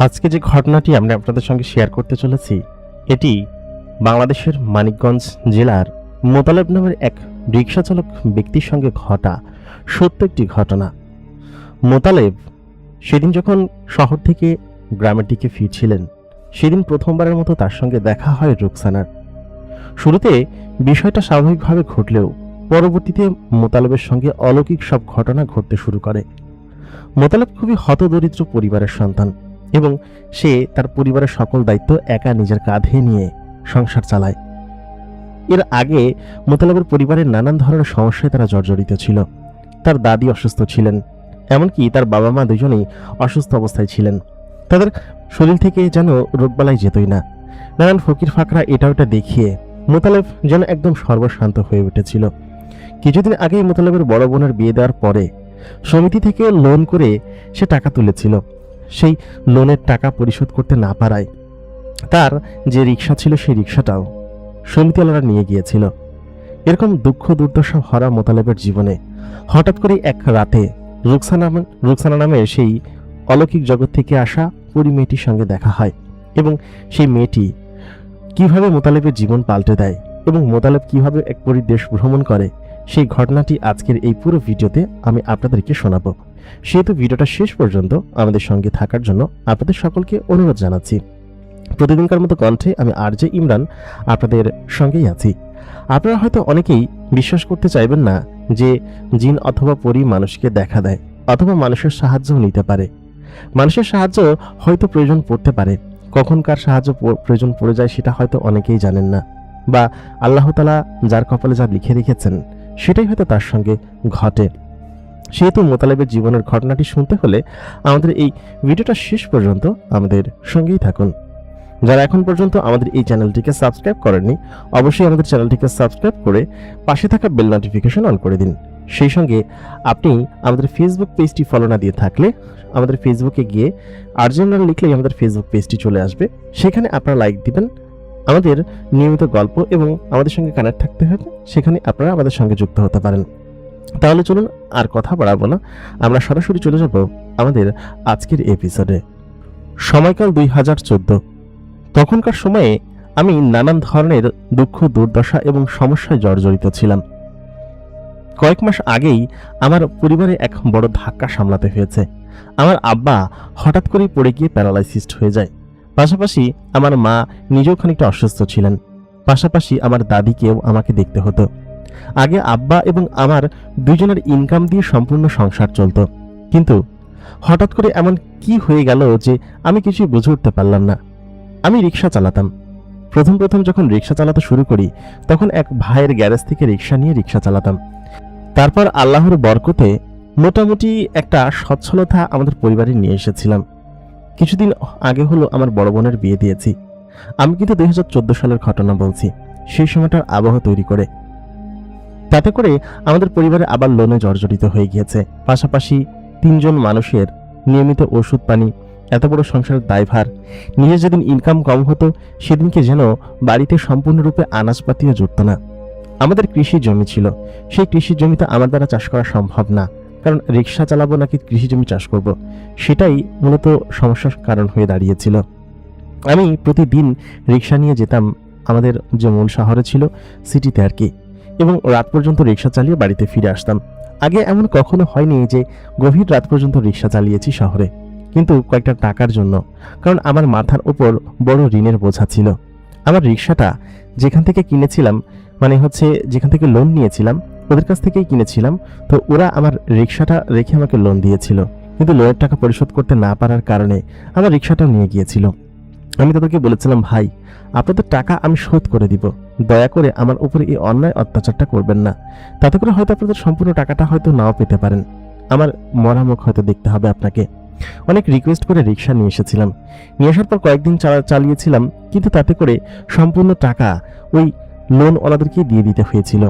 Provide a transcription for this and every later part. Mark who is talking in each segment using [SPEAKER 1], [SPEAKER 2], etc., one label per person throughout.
[SPEAKER 1] আজকে যে ঘটনাটি আমরা আপনাদের সঙ্গে শেয়ার করতে চলেছি এটি বাংলাদেশের মানিকগঞ্জ জেলার মোতালেব নামের এক রিক্সা চালক ব্যক্তির সঙ্গে ঘটা সত্য একটি ঘটনা। মোতালেব সেদিন যখন শহর থেকে গ্রামের দিকে ফিরছিলেন, সেদিন প্রথমবারের মতো তার সঙ্গে দেখা হয় রুকসানার। শুরুতে বিষয়টা স্বাভাবিকভাবে ঘটলেও পরবর্তীতে মোতালেবের সঙ্গে অলৌকিক সব ঘটনা ঘটতে শুরু করে। মোতালেব খুবই হতদরিদ্র পরিবারের সন্তান এবং সে তার পরিবারের সকল দায়িত্ব একা নিজের কাঁধে নিয়ে সংসার চালায়। এর আগে মোতালেবের পরিবারের নানান ধরনের সমস্যায় তারা জর্জরিত ছিল। তার দাদি অসুস্থ ছিলেন, এমনকি তার বাবা মা দুজনেই অসুস্থ অবস্থায় ছিলেন। তাদের শরীর থেকে যেন রোগবালাই যেতই না। নানান ফকির ফাকরা এটা ওটা দেখিয়ে মোতালেব যেন একদম সর্বশান্ত হয়ে উঠেছিল। কিছুদিন আগেই মোতালেবের বড় বোনের বিয়ে দেওয়ার পরে সমিতি থেকে লোন করে সে টাকা তুলেছিল। সেই লোনের টাকা পরিশোধ করতে না পারায় তার যে রিক্সা ছিল সেই রিক্সাটাও সমিতিওয়ালারা নিয়ে গিয়েছিল। এরকম দুঃখ দুর্দশা ভরা মোতালেবের জীবনে হঠাৎ করে এক রাতে রুকসানা নামে সেই অলৌকিক জগৎ থেকে আসা পরি মেয়েটির সঙ্গে দেখা হয় এবং সেই মেয়েটি কিভাবে মোতালেবের জীবন পাল্টে দেয় এবং মোতালেব কিভাবে এক পরিদেশ ভ্রমণ করে সেই ঘটনাটি আজকের এই পুরো ভিডিওতে আমি আপনাদেরকে শোনাবো। সেহেতু ভিডিওটা শেষ পর্যন্ত আমাদের সঙ্গে থাকার জন্য আপনাদের সকলকে অনুরোধ জানাচ্ছি। প্রতিদিনকার মতো কণ্ঠে আমি আরজে ইমরান আপনাদের সঙ্গেই আছি। আপনারা হয়তো অনেকেই বিশ্বাস করতে চাইবেন না যে জিন অথবা পরী মানুষকে দেখা দেয় অথবা মানুষের সাহায্যও নিতে পারে। মানুষের সাহায্য হয়তো প্রয়োজন পড়তে পারে, কখনকার সাহায্য প্রয়োজন পড়ে যায় সেটা হয়তো অনেকেই জানেন না, বা আল্লাহ তাআলা যার কপালে যা লিখে রেখেছেন সেটাই হয়তো তার সঙ্গে ঘটে। সেহেতু মোতালেবের জীবনের ঘটনাটি শুনতে হলে আমাদের এই ভিডিওটা শেষ পর্যন্ত আমাদের সঙ্গেই থাকুন। যারা এখন পর্যন্ত আমাদের এই চ্যানেলটিকে সাবস্ক্রাইব করেননি, অবশ্যই আমাদের চ্যানেলটিকে সাবস্ক্রাইব করে পাশে থাকা বেল নোটিফিকেশন অন করে দিন। সেই সঙ্গে আপনি আমাদের ফেসবুক পেজটি ফলো না দিয়ে থাকলে আমাদের ফেসবুকে গিয়ে আরজে ইমরান লিখলেই আমাদের ফেসবুক পেজটি চলে আসবে। সেখানে আপনারা লাইক দিবেন। আমাদের নিয়মিত গল্প এবং আমাদের সঙ্গে কানেক্ট থাকতে হবে, সেখানে আপনারা আমাদের সঙ্গে যুক্ত হতে পারেন। তাহলে চলুন আর কথা বাড়াবো না, আমরা সরাসরি চলে যাব আমাদের আজকের এপিসোডে। সময়কাল 2014। তখনকার সময়ে আমি নানান ধরনের দুঃখ দুর্দশা এবং সমস্যায় জর্জরিত ছিলাম। কয়েক মাস আগেই আমার পরিবারে এক বড় ধাক্কা সামলাতে হয়েছে। আমার আব্বা হঠাৎ করেই পড়ে গিয়ে প্যারালাইসিসড হয়ে যায়। পাশাপাশি আমার মা নিজেও খানিকটা অসুস্থ ছিলেন। পাশাপাশি আমার দাদিকেও আমাকে দেখতে হতো। আগে আব্বা এবং আমার দুজনের ইনকাম দিয়ে সম্পূর্ণ সংসার চলত, কিন্তু হঠাৎ করে এমন কি হয়ে গেল যে আমি কিছুই বুঝে উঠতে পারলাম না। আমি রিক্সা চালাতাম। প্রথম যখন রিক্সা চালাতে শুরু করি তখন এক ভাইয়ের গ্যারেজ থেকে রিক্সা নিয়ে রিক্সা চালাতাম। তারপর আল্লাহর বরকতে মোটামুটি একটা সচ্ছলতা আমাদের পরিবারে নিয়ে এসেছিলাম। কিছুদিন আগে হলো আমার বড় বোনের বিয়ে দিয়েছি। আমি কিন্তু 2014 সালের ঘটনা বলছি, সেই সময়টার আবহাওয়া তৈরি করে। তাতে করে আমাদের পরিবারে আবার লোনে জর্জরিত হয়ে গিয়েছে। পাশাপাশি 3 জন মানুষের নিয়মিত ওষুধ পানি, এত বড় সংসারের দায়ভার। নিজের যেদিন ইনকাম কম হতো সেদিনকে যেন বাড়িতে সম্পূর্ণরূপে আনাজপাতিও জুটত না। আমাদের কৃষি জমি ছিল, সেই কৃষি জমিতে আমার দ্বারা চাষ করা সম্ভব না, কারণ রিক্সা চালাবো নাকি কৃষি জমি চাষ করব, সেটাই মূলত সমস্যার কারণ হয়ে দাঁড়িয়েছিল। আমি প্রতিদিন রিক্সা নিয়ে যেতাম আমাদের যে মূল শহরে ছিল সিটিতে আর কি, এবং রাত পর্যন্ত রিক্সা চালিয়ে বাড়িতে ফিরে আসতাম। আগে এমন কখনো হয়নি যে গভীর রাত পর্যন্ত রিক্সা চালিয়েছি শহরে, কিন্তু কয়েকটা টাকার জন্য, কারণ আমার মাথার উপর বড় ঋণের বোঝা ছিল। আমার রিক্সাটা যেখান থেকে কিনেছিলাম, মানে হচ্ছে যেখান থেকে লোন নিয়েছিলাম ওদের কাছ থেকেই কিনেছিলাম, তো ওরা আমার রিক্সাটা রেখে আমাকে লোন দিয়েছিল, কিন্তু লোনের টাকা পরিশোধ করতে না পারার কারণে আমার রিক্সাটাও নিয়ে গিয়েছিল। আমি তাদেরকে বলেছিলাম, ভাই আপনাদের টাকা আমি শোধ করে দিব, দয়া করে আমার উপরে এই অন্যায় অত্যাচারটা করবেন না, তাতে করে হয়তো আপনাদের সম্পূর্ণ টাকাটা হয়তো নাও পেতে পারেন, আমার মরা মুখ হয়তো দেখতে হবে আপনাকে। অনেক রিকোয়েস্ট করে রিক্সা নিয়ে এসেছিলাম। নিয়ে আসার পর কয়েকদিন চালিয়েছিলাম, কিন্তু তাতে করে সম্পূর্ণ টাকা ওই লোন ওনাদেরকে দিয়ে দিতে হয়েছিল।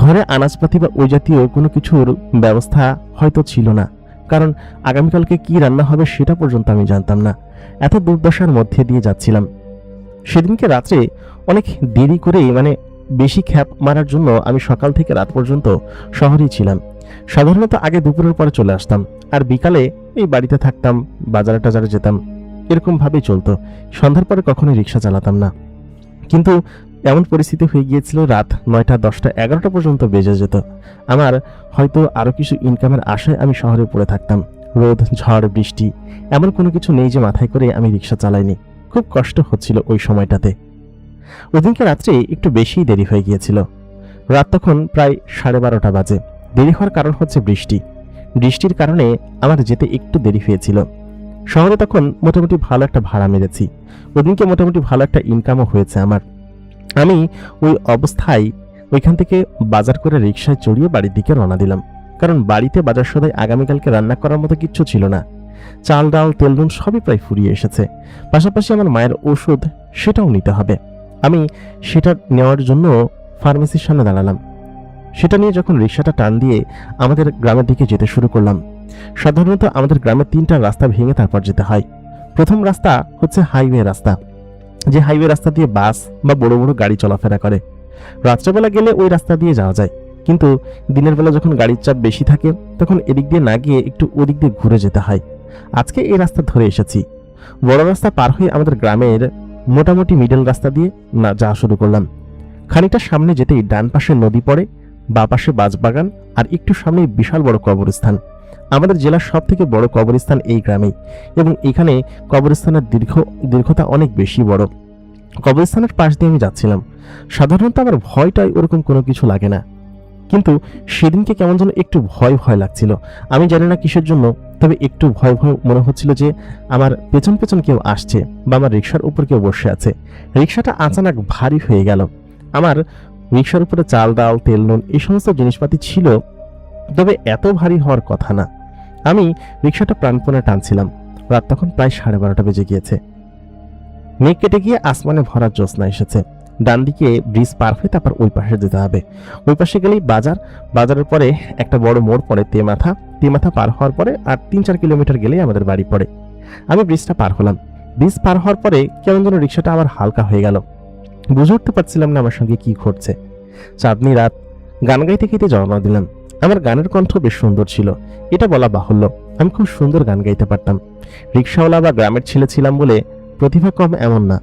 [SPEAKER 1] ঘরে আনাজপাতি বা ওই জাতীয় কোনো কিছুর ব্যবস্থা হয়তো ছিল না, কারণ আগামীকালকে কি রান্না হবে সেটা পর্যন্ত আমি জানতাম না। এত দুর্দশার মধ্যে দিয়ে যাচ্ছিলাম। সেদিনকে রাত্রে অনেক দেরি করে, মানে বেশি খ্যাপ মারার জন্য আমি সকাল থেকে রাত পর্যন্ত শহরেই ছিলাম। সাধারণত আগে দুপুরের পরে চলে আসতাম, আর বিকালে এই বাড়িতে থাকতাম, বাজারে টাজারে যেতাম। এরকমভাবেই চলতো। সন্ধ্যার পরে কখনোই রিক্সা চালাতাম না। কিন্তু এমন পরিস্থিতি হয়ে গিয়েছিল, রাত 9টা, 10টা, 11টা পর্যন্ত বেজে যেত। আমার হয়তো আরও কিছু ইনকামের আশায় আমি শহরে পড়ে থাকতাম। রোদ, ঝড়, বৃষ্টি এমন কোনো কিছু নেই যে মাথায় করে আমি রিক্সা চালাইনি। খুব কষ্ট হচ্ছিল ওই সময়টাতে। ওদিনকে রাত্রে একটু বেশি দেরি হয়ে গিয়েছিল। রাত তখন প্রায় 12:30 বাজে। দেরি হওয়ার কারণ হচ্ছে বৃষ্টির কারণে আমার যেতে একটু দেরি হয়েছিল। শহরে তখন মোটামুটি ভালো একটা ভাড়া মেরেছি। ওদিনকে মোটামুটি ভালো একটা ইনকামও হয়েছে আমার। আমি ওই অবস্থায় ওইখান থেকে বাজার করে রিক্সায় চড়িয়ে বাড়ির দিকে রওনা দিলাম। কারণ বাড়িতে বাজার সদাই আগামীকালকে রান্না করার মতো কিচ্ছু ছিল না। চাল, ডাল, তেল, নুন সবই প্রায় ফুরিয়ে এসেছে। পাশাপাশি আমার মায়ের ওষুধ, সেটাও নিতে হবে। আমি সেটা নেওয়ার জন্য ফার্মেসির সামনে দাঁড়ালাম। সেটা নিয়ে যখন রিক্সাটা টান দিয়ে আমাদের গ্রামের দিকে যেতে শুরু করলাম। সাধারণত আমাদের গ্রামের 3টা রাস্তা ভেঙে তারপর যেতে হয়। প্রথম রাস্তা হচ্ছে হাইওয়ে রাস্তা, যে হাইওয়ে রাস্তা দিয়ে বাস বা বড় বড় গাড়ি চলাফেরা করে। রাত্রেবেলা গেলে ওই রাস্তা দিয়ে যাওয়া যায়, কিন্তু দিনের বেলা যখন গাড়ির চাপ বেশি থাকে তখন এদিক দিয়ে না গিয়ে একটু ওদিক দিয়ে ঘুরে যেতে হয়। আজকে এই রাস্তা ধরে এসেছি। বড় রাস্তা পার হয়ে আমাদের গ্রামের মোটামুটি মিডল রাস্তা দিয়ে না যাওয়া শুরু করলাম। খানিকটা সামনে যেতেই ডান পাশে নদী পড়ে, বা পাশে বাঁশবাগান, আর একটু সামনে বিশাল বড় কবরস্থান। আমাদের জেলার সব থেকে বড় কবরস্থান এই গ্রামেই, এবং এখানে কবরস্থানের দীর্ঘতা অনেক বেশি বড়। কবরস্থানের পাশ দিয়ে আমি যাচ্ছিলাম। সাধারণত আমার ভয়টাই ওরকম কোনো কিছু লাগে না, কিন্তু সেদিনকে কেমন যেন একটু ভয় ভয় লাগছিল। আমি জানি না কিসের জন্য, তবে একটু ভয় ভয় মনে হচ্ছিল যে আমার পেছন পেছন কেউ আসছে বা আমার রিক্সার উপর কেউ বসে আছে। রিক্সাটা আচানক ভারী হয়ে গেল। আমার রিক্সার উপরে চাল, ডাল, তেল, নুন এই সমস্ত জিনিসপাতি ছিল, তবে এত ভারী হওয়ার কথা না। আমি রিক্সাটা প্রাণপণে টানছিলাম। রাত তখন প্রায় 12:30 বেজে গিয়েছে। মেঘ কেটে গিয়ে আসমানে ভরা জ্যোৎস্না এসেছে। ডান দিকে ব্রিজ পার হয়ে তারপর ওই পাশে যেতে হবে। ওই পাশে গেলেই বাজার, বাজারের পরে একটা বড় মোড় পড়ে তেমাথা পার হওয়ার পরে আর 3-4 কিলোমিটার গেলেই আমাদের বাড়ি পড়ে। আমি ব্রিজটা পার হলাম। ব্রিজ পার হওয়ার পরে কেমন যেন রিক্সাটা আবার হালকা হয়ে গেল। বুঝে উঠতে পারছিলাম না আমার সঙ্গে কি ঘটছে। চাঁদনি রাত, গান গাইতে গাইতে রওনা দিলাম। আমার গানের কণ্ঠ বেশ সুন্দর ছিল, এটা বলা বাহুল্য। আমি খুব সুন্দর গান গাইতে পারতাম। রিক্সাওয়ালা বা গ্রামের ছেলে ছিলাম বলে প্রতিভা কম এমন না।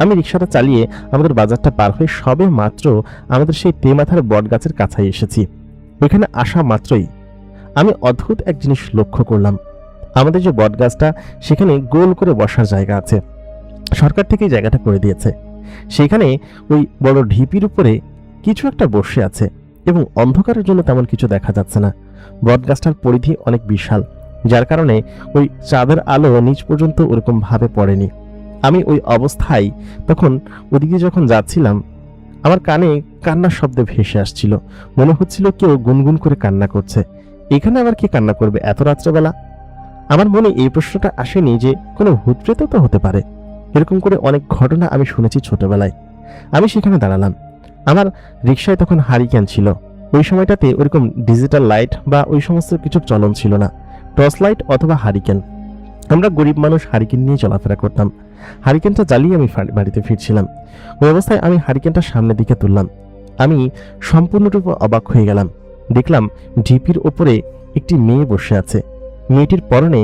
[SPEAKER 1] আমি রিক্সাটা চালিয়ে আমাদের বাজারটা পার হয়ে সবে মাত্র আমাদের সেই তেমাথার বট গাছের কাছাই এসেছি। ওইখানে আসা মাত্রই আমি অদ্ভুত এক জিনিস লক্ষ্য করলাম। আমাদের যে বট গাছটা, সেখানে গোল করে বসার জায়গা আছে। সরকার থেকে জায়গাটা করে দিয়েছে। সেখানে ওই বড় ঢিপির উপরে কিছু একটা বসে আছে, এবং অন্ধকারের জন্য তেমন কিছু দেখা যাচ্ছে না। বট গাছটার পরিধি অনেক বিশাল, যার কারণে ওই চাঁদের আলো নিচ পর্যন্ত ওরকম ভাবে পড়েনি। আমি ওই অবস্থায় তখন ওদিকে যখন যাচ্ছিলাম, আমার কানে কান্নার শব্দ ভেসে আসছিল। মনে হচ্ছিল কেউ গুনগুন করে কান্না করছে। এখানে আবার কি কান্না করবে এত রাত্রেবেলা? আমার মনে এই প্রশ্নটা আসেনি যে কোনো ভূত প্রেত তো হতে পারে। এরকম করে অনেক ঘটনা আমি শুনেছি ছোটবেলায়। আমি সেখানে দাঁড়ালাম। আমার রিক্সায় তখন হারিকেন ছিল। ওই সময়টাতে ওইরকম ডিজিটাল লাইট বা ওই সমস্ত কিছুর চলন ছিল না। টর্চ লাইট অথবা হারিকেন। আমরা গরিব মানুষ হারিকেন নিয়ে চলাফেরা করতাম। হারিকেনটা জ্বালিয়ে আমি বাড়িতে ফিরছিলাম। ওই অবস্থায় আমি হারিকেনটা সামনের দিকে তুললাম। আমি সম্পূর্ণরূপে অবাক হয়ে গেলাম। দেখলাম ঢিপির ওপরে একটি মেয়ে বসে আছে। মেয়েটির পরনে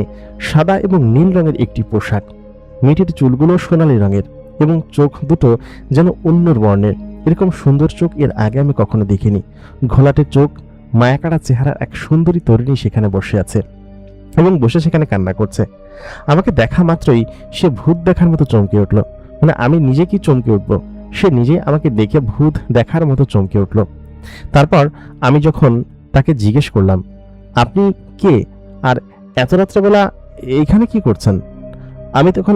[SPEAKER 1] সাদা এবং নীল রঙের একটি পোশাক। মেয়েটির চুলগুলো সোনালী রঙের এবং চোখ দুটো যেন অন্য বর্ণের। এরকম সুন্দর চোখ এর আগে আমি কখনো দেখিনি। ঘোলাটে চোখ, মায়াকাড়া চেহারার এক সুন্দরী তরুণী সেখানে বসে আছে এবং বসে সেখানে কান্না করছে। আমাকে দেখা মাত্রই সে ভূত দেখার মতো চমকে উঠল। মানে আমি নিজে কি চমকে উঠব, সে নিজে আমাকে দেখে ভূত দেখার মতো চমকে উঠল। তারপর আমি যখন তাকে জিজ্ঞেস করলাম, আপনি কে, আর এত রাত্রেবেলা এইখানে কি করছেন? আমি তখন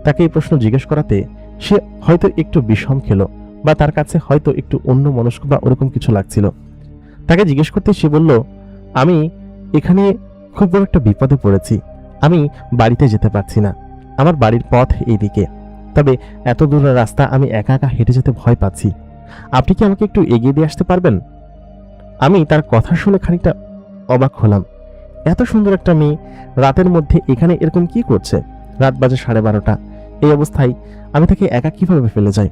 [SPEAKER 1] তাকে এই প্রশ্ন জিজ্ঞেস করাতে সে হয়তো একটু বিষম খেলো, বা তার কাছে হয়তো একটু অন্য মনস্ক বা ওরকম কিছু লাগছিল। তাকে জিজ্ঞেস করতে সে বলল, আমি এখানে খুব বড় একটা বিপদে পড়েছি। আমি বাড়িতে যেতে পারছি না। আমার বাড়ির পথ এইদিকে, তবে এত দূরের রাস্তা আমি একা একা হেঁটে যেতে ভয় পাচ্ছি। আপনি কি আমাকে একটু এগিয়ে দিয়ে আসতে পারবেন? আমি তার কথা শুনে খানিকটা অবাক হলাম। এত সুন্দর একটা মেয়ে রাতের মধ্যে এখানে এরকম কি করছে? রাত বাজে 12:30। এই অবস্থায় আমি তাকে একা কিভাবে ফেলে যাই?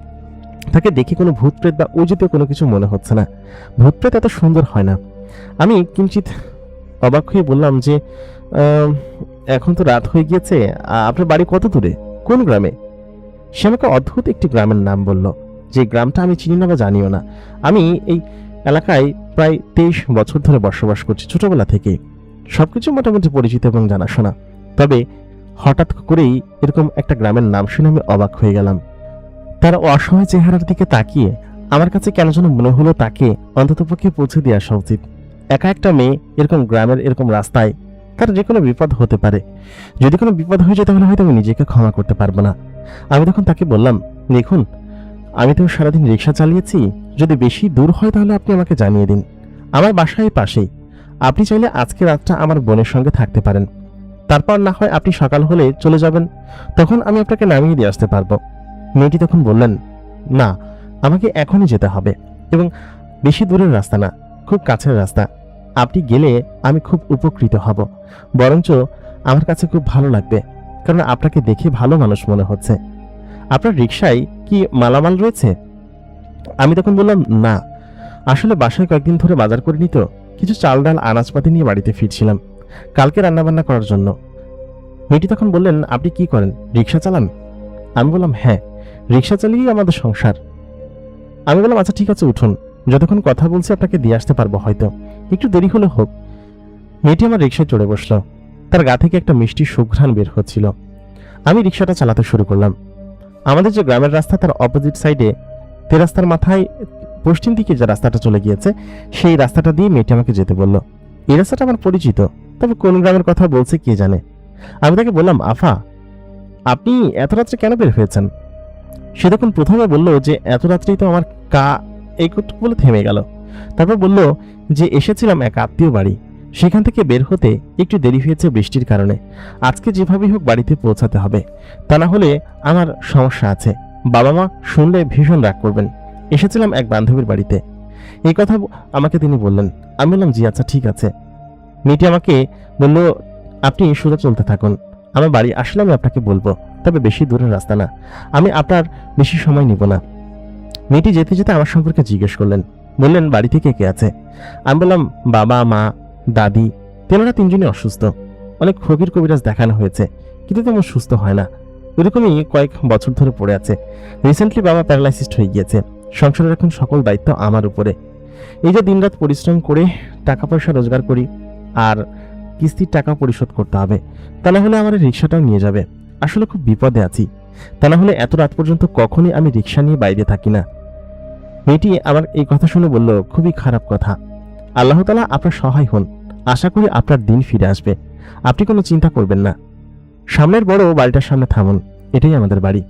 [SPEAKER 1] তাকে দেখে কোনো ভূত প্রেত বা অজিত কোনো কিছু মনে হচ্ছে না। ভূত প্রেত এত সুন্দর হয় না। আমি কিঞ্চিত অবাক হয়ে বললাম যে এখন তো রাত হয়ে গিয়েছে, আপনার বাড়ি কত দূরে, কোন গ্রামে? সে আমাকে অদ্ভুত একটি গ্রামের নাম বলল, যে গ্রামটা আমি চিনি না বা জানিও না। আমি এই এলাকায় প্রায় 23 বছর ধরে বসবাস করছি, ছোটবেলা থেকে সবকিছু মোটামুটি পরিচিত এবং জানাশোনা। তবে হঠাৎ করেই এরকম একটা গ্রামের নাম শুনে আমি অবাক হয়ে গেলাম। তার অসহায় চেহারার দিকে তাকিয়ে আমার কাছে কেন যেন মনে হলো তাকে অন্ততপক্ষে পৌঁছে দিয়ে আসা উচিত। একা একটা মেয়ে এরকম গ্রামের এরকম রাস্তায়, তার যে কোনো বিপদ হতে পারে। যদি কোনো বিপদ হয়ে যায় তাহলে হয়তো আমি নিজেকে ক্ষমা করতে পারবো না। আমি তখন তাকে বললাম, দেখুন, আমি তো সারাদিন রিক্সা চালিয়েছি, যদি বেশি দূর হয় তাহলে আপনি আমাকে জানিয়ে দিন। আমার বাসায় পাশেই, আপনি চাইলে আজকে রাতটা আমার বোনের সঙ্গে থাকতে পারেন, তারপর না হয় আপনি সকাল হলে চলে যাবেন, তখন আমি আপনাকে নামিয়ে দিয়ে আসতে পারবো। মেয়েটি তখন বললেন, না, আমাকে এখনই যেতে হবে, এবং বেশি দূরের রাস্তা না, খুব কাছের রাস্তা। আপনি গেলে আমি খুব উপকৃত হব, বরঞ্চ আমার কাছে খুব ভালো লাগবে, কারণ আপনাকে দেখে ভালো মানুষ মনে হচ্ছে। আপনার রিক্সায় কি মালামাল রয়েছে? আমি তখন বললাম, না, আসলে বাসায় কয়েকদিন ধরে বাজার করিনি তো, কিছু চাল ডাল আনাজপাতি নিয়ে বাড়িতে ফিরছিলাম কালকে রান্নাবান্না করার জন্য। মেয়েটি তখন বললেন, আপনি কি করেন, রিক্সা চালান? আমি বললাম, হ্যাঁ, রিক্সা চালিয়েই আমাদের সংসার। আমি বললাম, আচ্ছা ঠিক আছে, উঠুন, যতক্ষণ কথা বলছি আপনাকে দিয়ে আসতে পারবো, হয়তো একটু দেরি হলে হোক। মেয়েটি আমার রিক্সায় চড়ে বসলো, তার গা থেকে একটা মিষ্টি সুঘ্রাণ বের হচ্ছিল। আমি রিক্সাটা চালাতে শুরু করলাম। আমাদের যে গ্রামের রাস্তা, তার অপোজিট সাইডে তেরাস্তার মাথায় পশ্চিম দিকে যে রাস্তাটা চলে গিয়েছে, সেই রাস্তাটা দিয়ে মেয়েটি আমাকে যেতে বলল। এই রাস্তাটা আমার পরিচিত, তবে কোন গ্রামের কথা বলছে কে জানে। আমি তাকে বললাম, আফা, আপনি এত রাত্রে কেন বের হয়েছেন? সে তখন প্রথমে বলল যে এত রাত্রেই তো আমার এইটুকু বলে থেমে গেল। তারপর বলল যে এসেছিলাম এক আত্মীয় বাড়ি, সেখান থেকে বের হতে একটু দেরি হয়েছে বৃষ্টির কারণে। আজকে যেভাবেই হোক বাড়িতে পৌঁছাতে হবে, তা না হলে আমার সমস্যা আছে, বাবা মা শুনলে ভীষণ রাগ করবেন। এসেছিলাম এক বান্ধবীর বাড়িতে। এই কথা আমাকে তিনি বললেন। আমি বললাম, জি আচ্ছা ঠিক আছে। মেয়েটি আমাকে বলল, আপনি সোজা চলতে থাকুন, আমার বাড়ি আসলে আমি আপনাকে বলবো, তবে বেশি দূরের রাস্তা না, আমি আপনার বেশি সময় নিব না। মেয়েটি যেতে যেতে আমার সম্পর্কে জিজ্ঞেস করলেন, বললেন, বাড়িতে কে কে আছে? আমি বললাম, বাবা মা দাদি, তেনারা তিনজনই অসুস্থ, অনেক ফকির কবিরাজ দেখানো হয়েছে, কিন্তু তেমন সুস্থ হয় না, এরকমই কয়েক বছর ধরে পড়ে আছে। রিসেন্টলি বাবা প্যারালাইসিসড হয়ে গিয়েছে, সংসারের এখন সকল দায়িত্ব আমার উপরে। এই যে দিনরাত পরিশ্রম করে টাকা পয়সা রোজগার করি, আর কিস্তির টাকা পরিশোধ করতে হবে, তা না হলে আমার রিক্সাটাও নিয়ে যাবে। আসলে খুব বিপদে আছি, তা না হলে এত রাত পর্যন্ত কখনই আমি রিক্সা নিয়ে বাইরে থাকি না। মেয়েটি আমার এই কথা শুনে বলল, খুবই খারাপ কথা, আল্লাহ তাআলা আপনার সহায় হন, আশা করি আপনার দিন ফিরে আসবে, আপনি কোনো চিন্তা করবেন না। সামনের বড় বাড়িটার সামনে থামুন, এটাই আমাদের বাড়ি।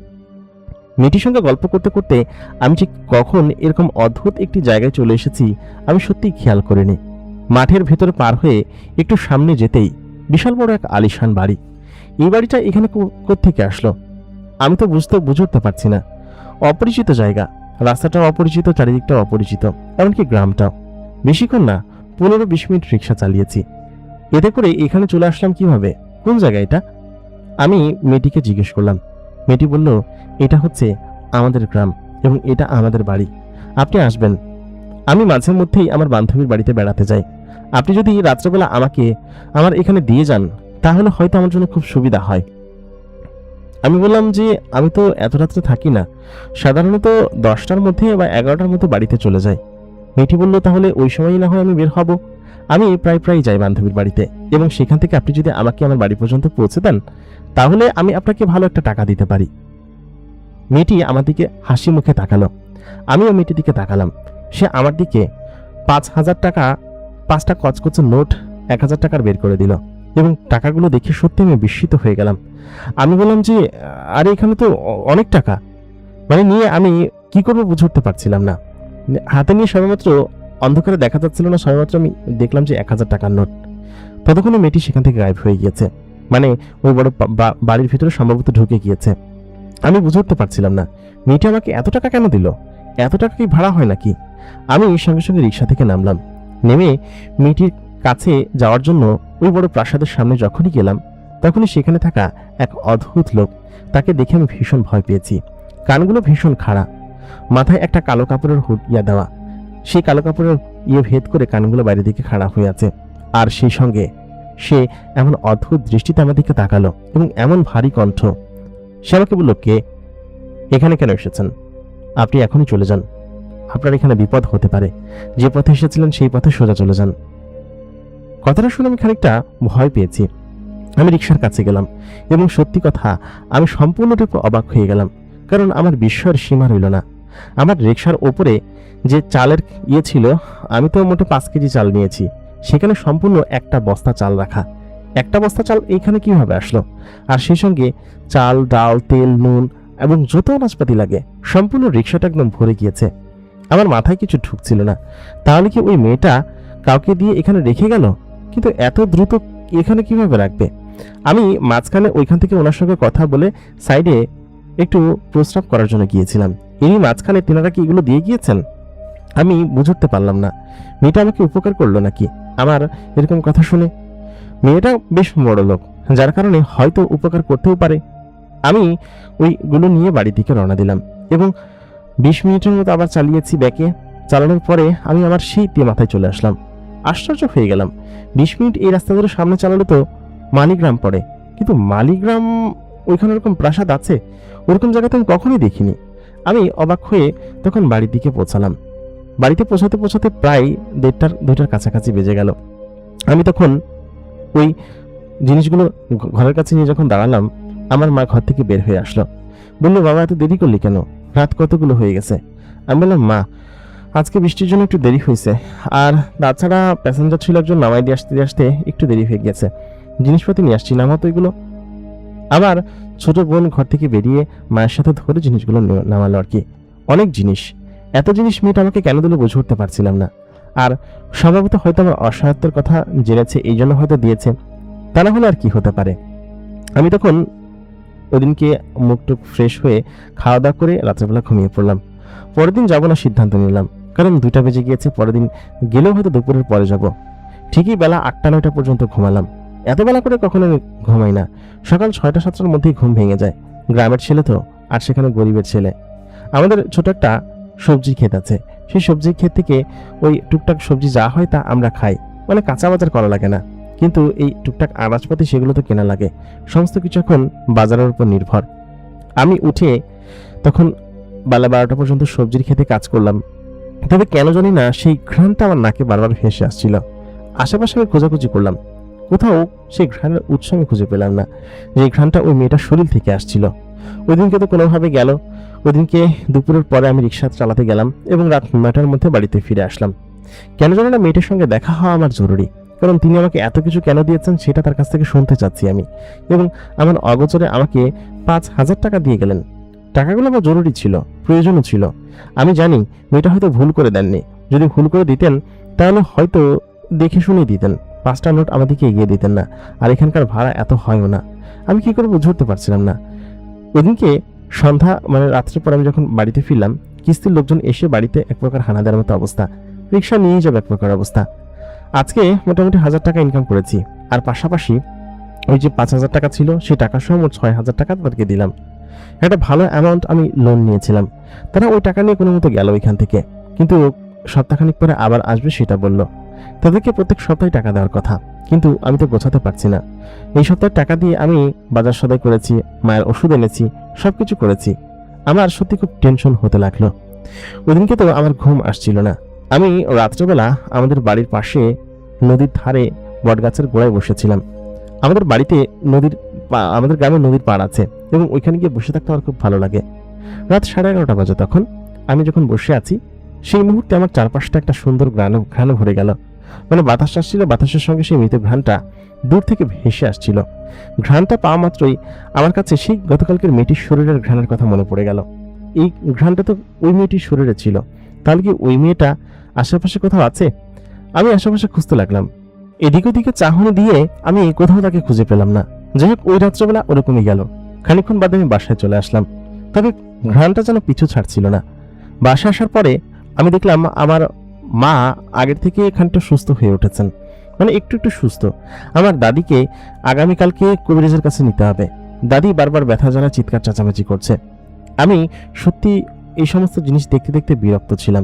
[SPEAKER 1] মেয়েটির সঙ্গে গল্প করতে করতে আমি ঠিক কখন এরকম অদ্ভুত একটি জায়গায় চলে এসেছি আমি সত্যিই খেয়াল করিনি। মাঠের ভেতরে পার হয়ে একটু সামনে যেতেই বিশাল বড় এক আলিশান বাড়ি। এই বাড়িটা এখানে কোত্থেকে আসলো আমি তো বুঝে উঠতে পারছি না। অপরিচিত জায়গা, রাস্তাটাও অপরিচিত, চারিদিকটাও অপরিচিত, এমনকি গ্রামটাও। বেশিক্ষণ না, 15-20 মিনিট রিক্সা চালিয়েছি। এতে করে এখানে চলে আসলাম কিভাবে, কোন জায়গা এটা? আমি মেয়েটিকে জিজ্ঞেস করলাম। মেয়েটি বলল, এটা হচ্ছে আমাদের গ্রাম এবং এটা আমাদের বাড়ি, আপনি আসবেন। আমি মাঝে মধ্যেই আমার বান্ধবীর বাড়িতে বেড়াতে যাই, আপনি যদি রাত্রেবেলা আমাকে আমার এখানে দিয়ে যান তাহলে হয়তো আমার জন্য খুব সুবিধা হয়। আমি বললাম যে আমি তো এত রাত্রে থাকি না, সাধারণত 10টার মধ্যে বা 11টার মধ্যে বাড়িতে চলে যাই। মেয়েটি বলল, তাহলে ওই সময়ই না হয় আমি বের হব। আমি প্রায় যাই বান্ধবীর বাড়িতে, এবং সেখান থেকে আপনি যদি আমাকে আমার বাড়ি পর্যন্ত পৌঁছে দেন তাহলে আমি আপনাকে ভালো একটা টাকা দিতে পারি। মেয়েটি আমার দিকে হাসি মুখে তাকালো, আমিও মেয়েটির দিকে তাকালাম। সে আমার দিকে 5,000 টাকা, 5টা কচকচে নোট 1,000 টাকার বের করে দিল, এবং টাকাগুলো দেখে সত্যি আমি বিস্মিত হয়ে গেলাম। আমি বললাম যে আরে এখানে তো অনেক টাকা, মানে নিয়ে আমি কি করবো বুঝে উঠতে পারছিলাম না। হাতে নিয়ে সবেমাত্র, অন্ধকারে দেখা যাচ্ছিল না, সবেমাত্র আমি দেখলাম যে 1,000 টাকার নোট। ততক্ষণে মেয়েটি সেখান থেকে গায়েব হয়ে গিয়েছে, মানে ওই বড় বাড়ির ভিতরে সম্ভবত ঢুকে গিয়েছে। আমি বুঝে উঠতে পারছিলাম না মেয়েটি আমাকে এত টাকা কেন দিল, এত টাকা কি ভাড়া হয় নাকি? আমি সঙ্গে সঙ্গে রিক্সা থেকে নামলাম। নেমে মেয়েটির কাছে যাওয়ার জন্য ওই বড় প্রাসাদের সামনে যখনই গেলাম তখনই সেখানে থাকা এক অদ্ভুত লোক, তাকে দেখে আমি ভীষণ ভয় পেয়েছি। কানগুলো ভীষণ খাড়া, মাথায় একটা কালো কাপড়ের হুড দেওয়া, সেই কালো কাপড়ের ভেদ করে কানগুলো বাইরের দিকে খাড়া হয়ে আছে, আর সেই সঙ্গে সে এমন অদ্ভুত দৃষ্টিতে আমার দিকে তাকালো এবং এমন ভারী কণ্ঠ। সে আমাকে বলল, কে? এখানে কেন এসেছেন? আপনি এখনই চলে যান, আপনার এখানে বিপদ হতে পারে। যে পথে এসেছিলেন সেই পথে সোজা চলে যান। কথাটা শুনে আমি খানিকটা ভয় পেয়েছি। আমি রিকশার কাছে গেলাম এবং সত্যি কথা আমি সম্পূর্ণরূপে অবাক হয়ে গেলাম, কারণ আমার বিস্ময়ের সীমা রইল না। আমার রিকশার ওপরে যে চালের ছিল, আমি তো মোটে 5 কেজি চাল নিয়েছি, সেখানে সম্পূর্ণ একটা বস্তা চাল রাখা। একটা বস্তা চাল এইখানে কিভাবে আসলো? আর সেই সঙ্গে চাল, ডাল, তেল, নুন এবং যত আনাজপাতি লাগে সম্পূর্ণ রিকশাটা একদম ভরে গিয়েছে। আমার মাথায় কিছু ঢুকছিল না। তাহলে কি ওই মেয়েটা কাউকে দিয়ে এখানে রেখে গেল? কিন্তু এত দ্রুত এখানে কিভাবে রাখবে? আমি মাঝখানে ওইখান থেকে ওনার সঙ্গে কথা বলে সাইডে একটু প্রস্রাব করার জন্য গিয়েছিলাম। এরই মাঝখানে তিনারা কি এগুলো দিয়ে গিয়েছেন? আমি বুঝতে পারলাম না মেয়েটা আমাকে উপকার করলো নাকি আমার এরকম কথা শুনে। মেয়েটা বেশ বড় লোক, যার কারণে হয়তো উপকার করতেও পারে। আমি ওইগুলো নিয়ে বাড়ির দিকে রওনা দিলাম এবং 20 মিনিটের মতো আবার চালিয়েছি ব্যাকে। চালানোর পরে আমি আমার সেই মাথায় চলে আসলাম। আশ্চর্য হয়ে গেলাম, 20 মিনিট এই রাস্তা ধরে সামনে চালালে তো মালিগ্রাম পড়ে, কিন্তু মালিগ্রাম ওইখানে ওরকম প্রাসাদ আছে? ওরকম জায়গাতে আমি কখনোই দেখিনি। আমি অবাক হয়ে তখন বাড়ির দিকে পৌঁছালাম। বাড়িতে পৌঁছাতে পৌঁছাতে প্রায় 1:30-2টার কাছাকাছি বেজে গেল। আমি তখন ওই জিনিসগুলো ঘরের কাছে নিয়ে যখন দাঁড়ালাম, আমার মা ঘর থেকে বের হয়ে আসলো। বললো, বাবা এত দেরি করলি কেন? রাত কতগুলো হয়ে গেছে। আমি বললাম, মা আজকে বৃষ্টির জন্য একটু দেরি হয়েছে, আর তাছাড়া প্যাসেঞ্জার ছিল একজন, নামাই দিয়ে আসতে একটু দেরি হয়ে গেছে। জিনিসপাতি নিয়ে আসছি, নামাতো এগুলো। আবার ছোট বোন ঘর থেকে বেরিয়ে মায়ের সাথে ধরে জিনিসগুলো নামালো আর কি। অনেক জিনিস, এত জিনিস মেয়েটা আমাকে কেন দিল বুঝে উঠতে পারছিলাম না। আর স্বভাবত হয়তো আমার অসহায়ত্বের কথা জেনেছে, এই জন্য হয়তো দিয়েছে, তা না হলে আর কি হতে পারে। আমি তখন ওদিনকে মুখটুক ফ্রেশ হয়ে খাওয়া দাওয়া করে রাত্রেবেলা ঘুমিয়ে পড়লাম। পরের দিন যাবো না সিদ্ধান্ত নিলাম, কারণ 2টা বেজে গিয়েছে। পরের দিন গেলেও হয়তো দুপুরের পরে যাব। ঠিকই বেলা 8টা-9টা পর্যন্ত ঘুমালাম। এত বেলা করে কখনো ঘুমাই না, সকাল 6টা-7টার মধ্যেই ঘুম ভেঙে যায়। গ্রামের ছেলে তো, আর সেখানে গরিবের ছেলে। আমাদের ছোট একটা সবজি ক্ষেত আছে, সেই সবজি ক্ষেত থেকে ওই টুকটাক সবজি যা হয় তা আমরা খাই, মানে কাঁচা বাজার করা লাগে না। কিন্তু এই টুকটাক আনাজপাতি সেগুলো তো কেনা লাগে। সমস্ত কিছু এখন বাজারের উপর নির্ভর। আমি উঠে তখন বেলা 12টা পর্যন্ত সবজির ক্ষেতে কাজ করলাম। তবে কেন জানি না সেই ঘ্রাণটা আমার নাকে বারবার ভেসে আসছিল। আশেপাশে আমি খোঁজাখুঁজি করলাম, কোথাও সেই ঘ্রাণের উৎস আমি খুঁজে পেলাম না, যে ঘ্রাণটা ওই মেয়েটার শরীর থেকে আসছিল। ওই দিনকে তো কোনোভাবে গেল। ওই দিনকে দুপুরের পরে আমি রিক্সা চালাতে গেলাম এবং রাত 9টার মধ্যে বাড়িতে ফিরে আসলাম। কেন জানি না মেয়েটার সঙ্গে দেখা হওয়া আমার জরুরি, কারণ তিনি আমাকে এত কিছু কেন দিয়েছেন সেটা তার কাছ থেকে শুনতে চাচ্ছি আমি। এবং আমার অগোচরে আমাকে 5,000 টাকা দিয়ে গেলেন। টাকাগুলো আমার জরুরি ছিল, প্রয়োজনও ছিল। আমি জানি মেয়েটা হয়তো ভুল করে দেননি। যদি ভুল করে দিতেন তাহলে হয়তো দেখে শুনে দিতেন, 5টা নোট আমাদেরকে এগিয়ে দিতেন না। আর এখানকার ভাড়া এত হয়ও না। আমি কি করে বুঝে উঠতে পারছিলাম না। ওদিনকে সন্ধ্যা মানে রাত্রের পর আমি যখন বাড়িতে ফিরলাম, কিস্তির লোকজন এসে বাড়িতে এক প্রকার হানা দেওয়ার মতো অবস্থা, রিক্সা নিয়ে যাবে এক প্রকার অবস্থা। আজকে মোটামুটি 1000 টাকা ইনকাম করেছি, আর পাশাপাশি ওই যে 5000 টাকা ছিল সেই টাকা সহ মোট 6000 টাকা তাদেরকে দিলাম। একটা ভালো অ্যামাউন্ট আমি লোন নিয়েছিলাম। তারা ওই টাকা নিয়ে কোনো মতো গেল ওইখান থেকে, কিন্তু সপ্তাহখানিক পরে আবার আসবে সেটা বলল। তাদেরকে প্রত্যেক সপ্তাহে টাকা দেওয়ার কথা, কিন্তু আমি তো গোছাতে পারছি না। এই সপ্তাহের টাকা দিয়ে আমি বাজার সদাই করেছি, মায়ের ওষুধ এনেছি, সবকিছু করেছি। আমার সত্যি খুব টেনশন হতে লাগলো। ওইদিনকে তো আমার ঘুম আসছিল না। আমি রাত্রেবেলা আমাদের বাড়ির পাশে নদীর ধারে বটগাছের গোড়ায় বসেছিলাম। আমাদের বাড়িতে আমাদের গ্রামে নদীর পাড় আছে এবং ওইখানে গিয়ে বসে থাকতে আমার খুব ভালো লাগে। রাত 11:30 বাজে তখন। আমি যখন বসে আছি সেই মুহূর্তে আমার চারপাশটা একটা সুন্দর ঘ্রাণে ভরে গেল। মানে বাতাস আসছিল, বাতাসের সঙ্গে সেই মৃত ঘ্রাণটা দূর থেকে ভেসে আসছিল। ঘ্রাণটা পাওয়া মাত্রই আমার কাছে সেই গতকালকের মেয়েটির শরীরের ঘ্রাণের কথা মনে পড়ে গেল। এই ঘ্রাণটা তো ওই মেয়েটির শরীরে ছিল। তাহলে কি ওই মেয়েটা আশেপাশে কোথাও আছে? আমি আশেপাশে খুঁজতে লাগলাম। এদিক ওদিকে চাহনি দিয়ে আমি কোথাও তাকে খুঁজে পেলাম না। যাই হোক, ওই রাত্রেবেলা ওরকমই গেল। খানিকক্ষণ বাদে আমি বাসায় চলে আসলাম, তবে ঘ্রাণটা যেন পিছু ছাড়ছিল না। বাসায় আসার পরে আমি দেখলাম আমার মা আগের থেকে খানিকটা সুস্থ হয়ে উঠেছেন, মানে একটু একটু সুস্থ। আমার দাদিকে আগামীকালকে কবিরাজের কাছে নিতে হবে। দাদি বারবার ব্যথা জ্বালা চিৎকার চেঁচামেচি করছে। আমি সত্যি এই সমস্ত জিনিস দেখতে দেখতে বিরক্ত ছিলাম।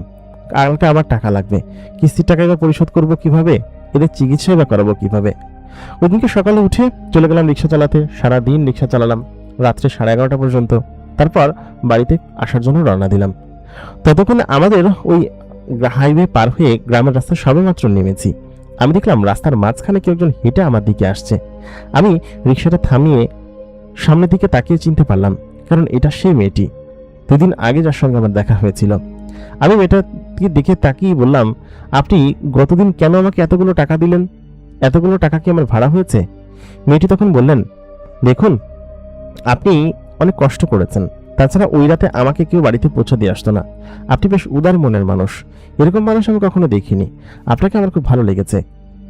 [SPEAKER 1] কালকে আবার টাকা লাগবে, কিস্তির টাকা এবার পরিশোধ করবো কিভাবে, এদের চিকিৎসা বা করাবো কিভাবে? ওদিনকে সকালে উঠে চলে গেলাম রিক্সা চালাতে। সারাদিন রিক্সা চালালাম, রাত্রে 11:30 পর্যন্ত। তারপর বাড়িতে আসার জন্য রওনা দিলাম। ততক্ষণে আমাদের ওই হাইওয়ে পার হয়ে গ্রামের রাস্তায় সবেমাত্র নেমেছি। আমি দেখলাম রাস্তার মাঝখানে কেউ একজন হেঁটে আমার দিকে আসছে। আমি রিক্সাটা থামিয়ে সামনের দিকে তাকিয়ে চিনতে পারলাম, কারণ এটা সেই মেয়েটি 2 দিন আগে যার সঙ্গে আমার দেখা হয়েছিল। আমি মেয়েটাকে দেখে তাকিয়ে বললাম, আপনি গতদিন কেন আমাকে এতগুলো টাকা দিলেন? এতগুলো টাকা কি আমার ভাড়া হয়েছে? মেয়েটি তখন বললেন, দেখুন, আপনি অনেক কষ্ট করেছেন, তাছাড়া ওই রাতে আমাকে কেউ বাড়িতে পৌঁছে দিয়ে আসতো না। আপনি বেশ উদার মনের মানুষ, এরকম মানুষ আমি কখনো দেখিনি। আপনাকে আমার খুব ভালো লেগেছে,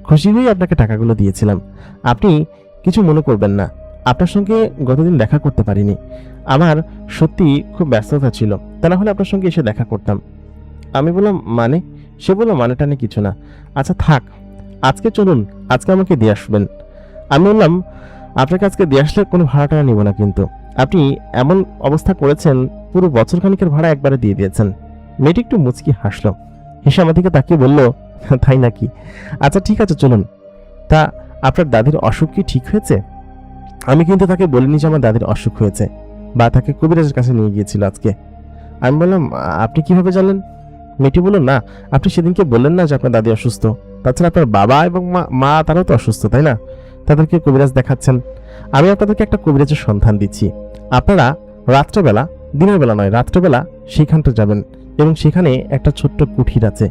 [SPEAKER 1] খুশি হয়ে আপনাকে টাকাগুলো দিয়েছিলাম। আপনি কিছু মনে করবেন না, আপনার সঙ্গে গতদিন দেখা করতে পারিনি, আমার সত্যি খুব ব্যস্ততা ছিল, তা না হলে আপনার সঙ্গে এসে দেখা করতাম। আমি বললাম, মানে? সে বলল, মানে টানে কিছু না। আচ্ছা থাক, আজকে চলুন, আজকে আমাকে দিয়ে আসবেন। আমি বললাম, আপনাকে আজকে দিয়ে আসলে কোনো ভাড়া টাড়া নিব না, কিন্তু আপনি এমন অবস্থা করেছেন পুরো বছর খানিকের ভাড়া একবারে দিয়ে দিয়েছেন। মেয়েটি একটু মুচকি হাসলো, হেসে আমার দিকে তাকিয়ে বলল, তাই নাকি? আচ্ছা ঠিক আছে চলুন। তা আপনার দাদির অসুখ কি ঠিক হয়েছে? আমি কিন্তু তাকে বলিনি যে আমার দাদির অসুখ হয়েছে, বা তাকে কবিরাজের কাছে নিয়ে গিয়েছিল আজকে। আমি বললাম, আপনি কিভাবে জানলেন? মেয়েটি বলল, না, আপনি সেদিনকে বললেন না যে আপনার দাদি অসুস্থ? তাছাড়া আপনার বাবা এবং মা তারাও তো অসুস্থ, তাই না? তাদেরকে কবিরাজ দেখাচ্ছেন। আমি আপনাদেরকে একটা কবিরাজের সন্ধান দিচ্ছি। আপনারা রাত্রেবেলা, দিনের বেলা নয়, রাত্রেবেলা সেখানটা যাবেন, এবং সেখানে একটা ছোট্ট কুঠির আছে।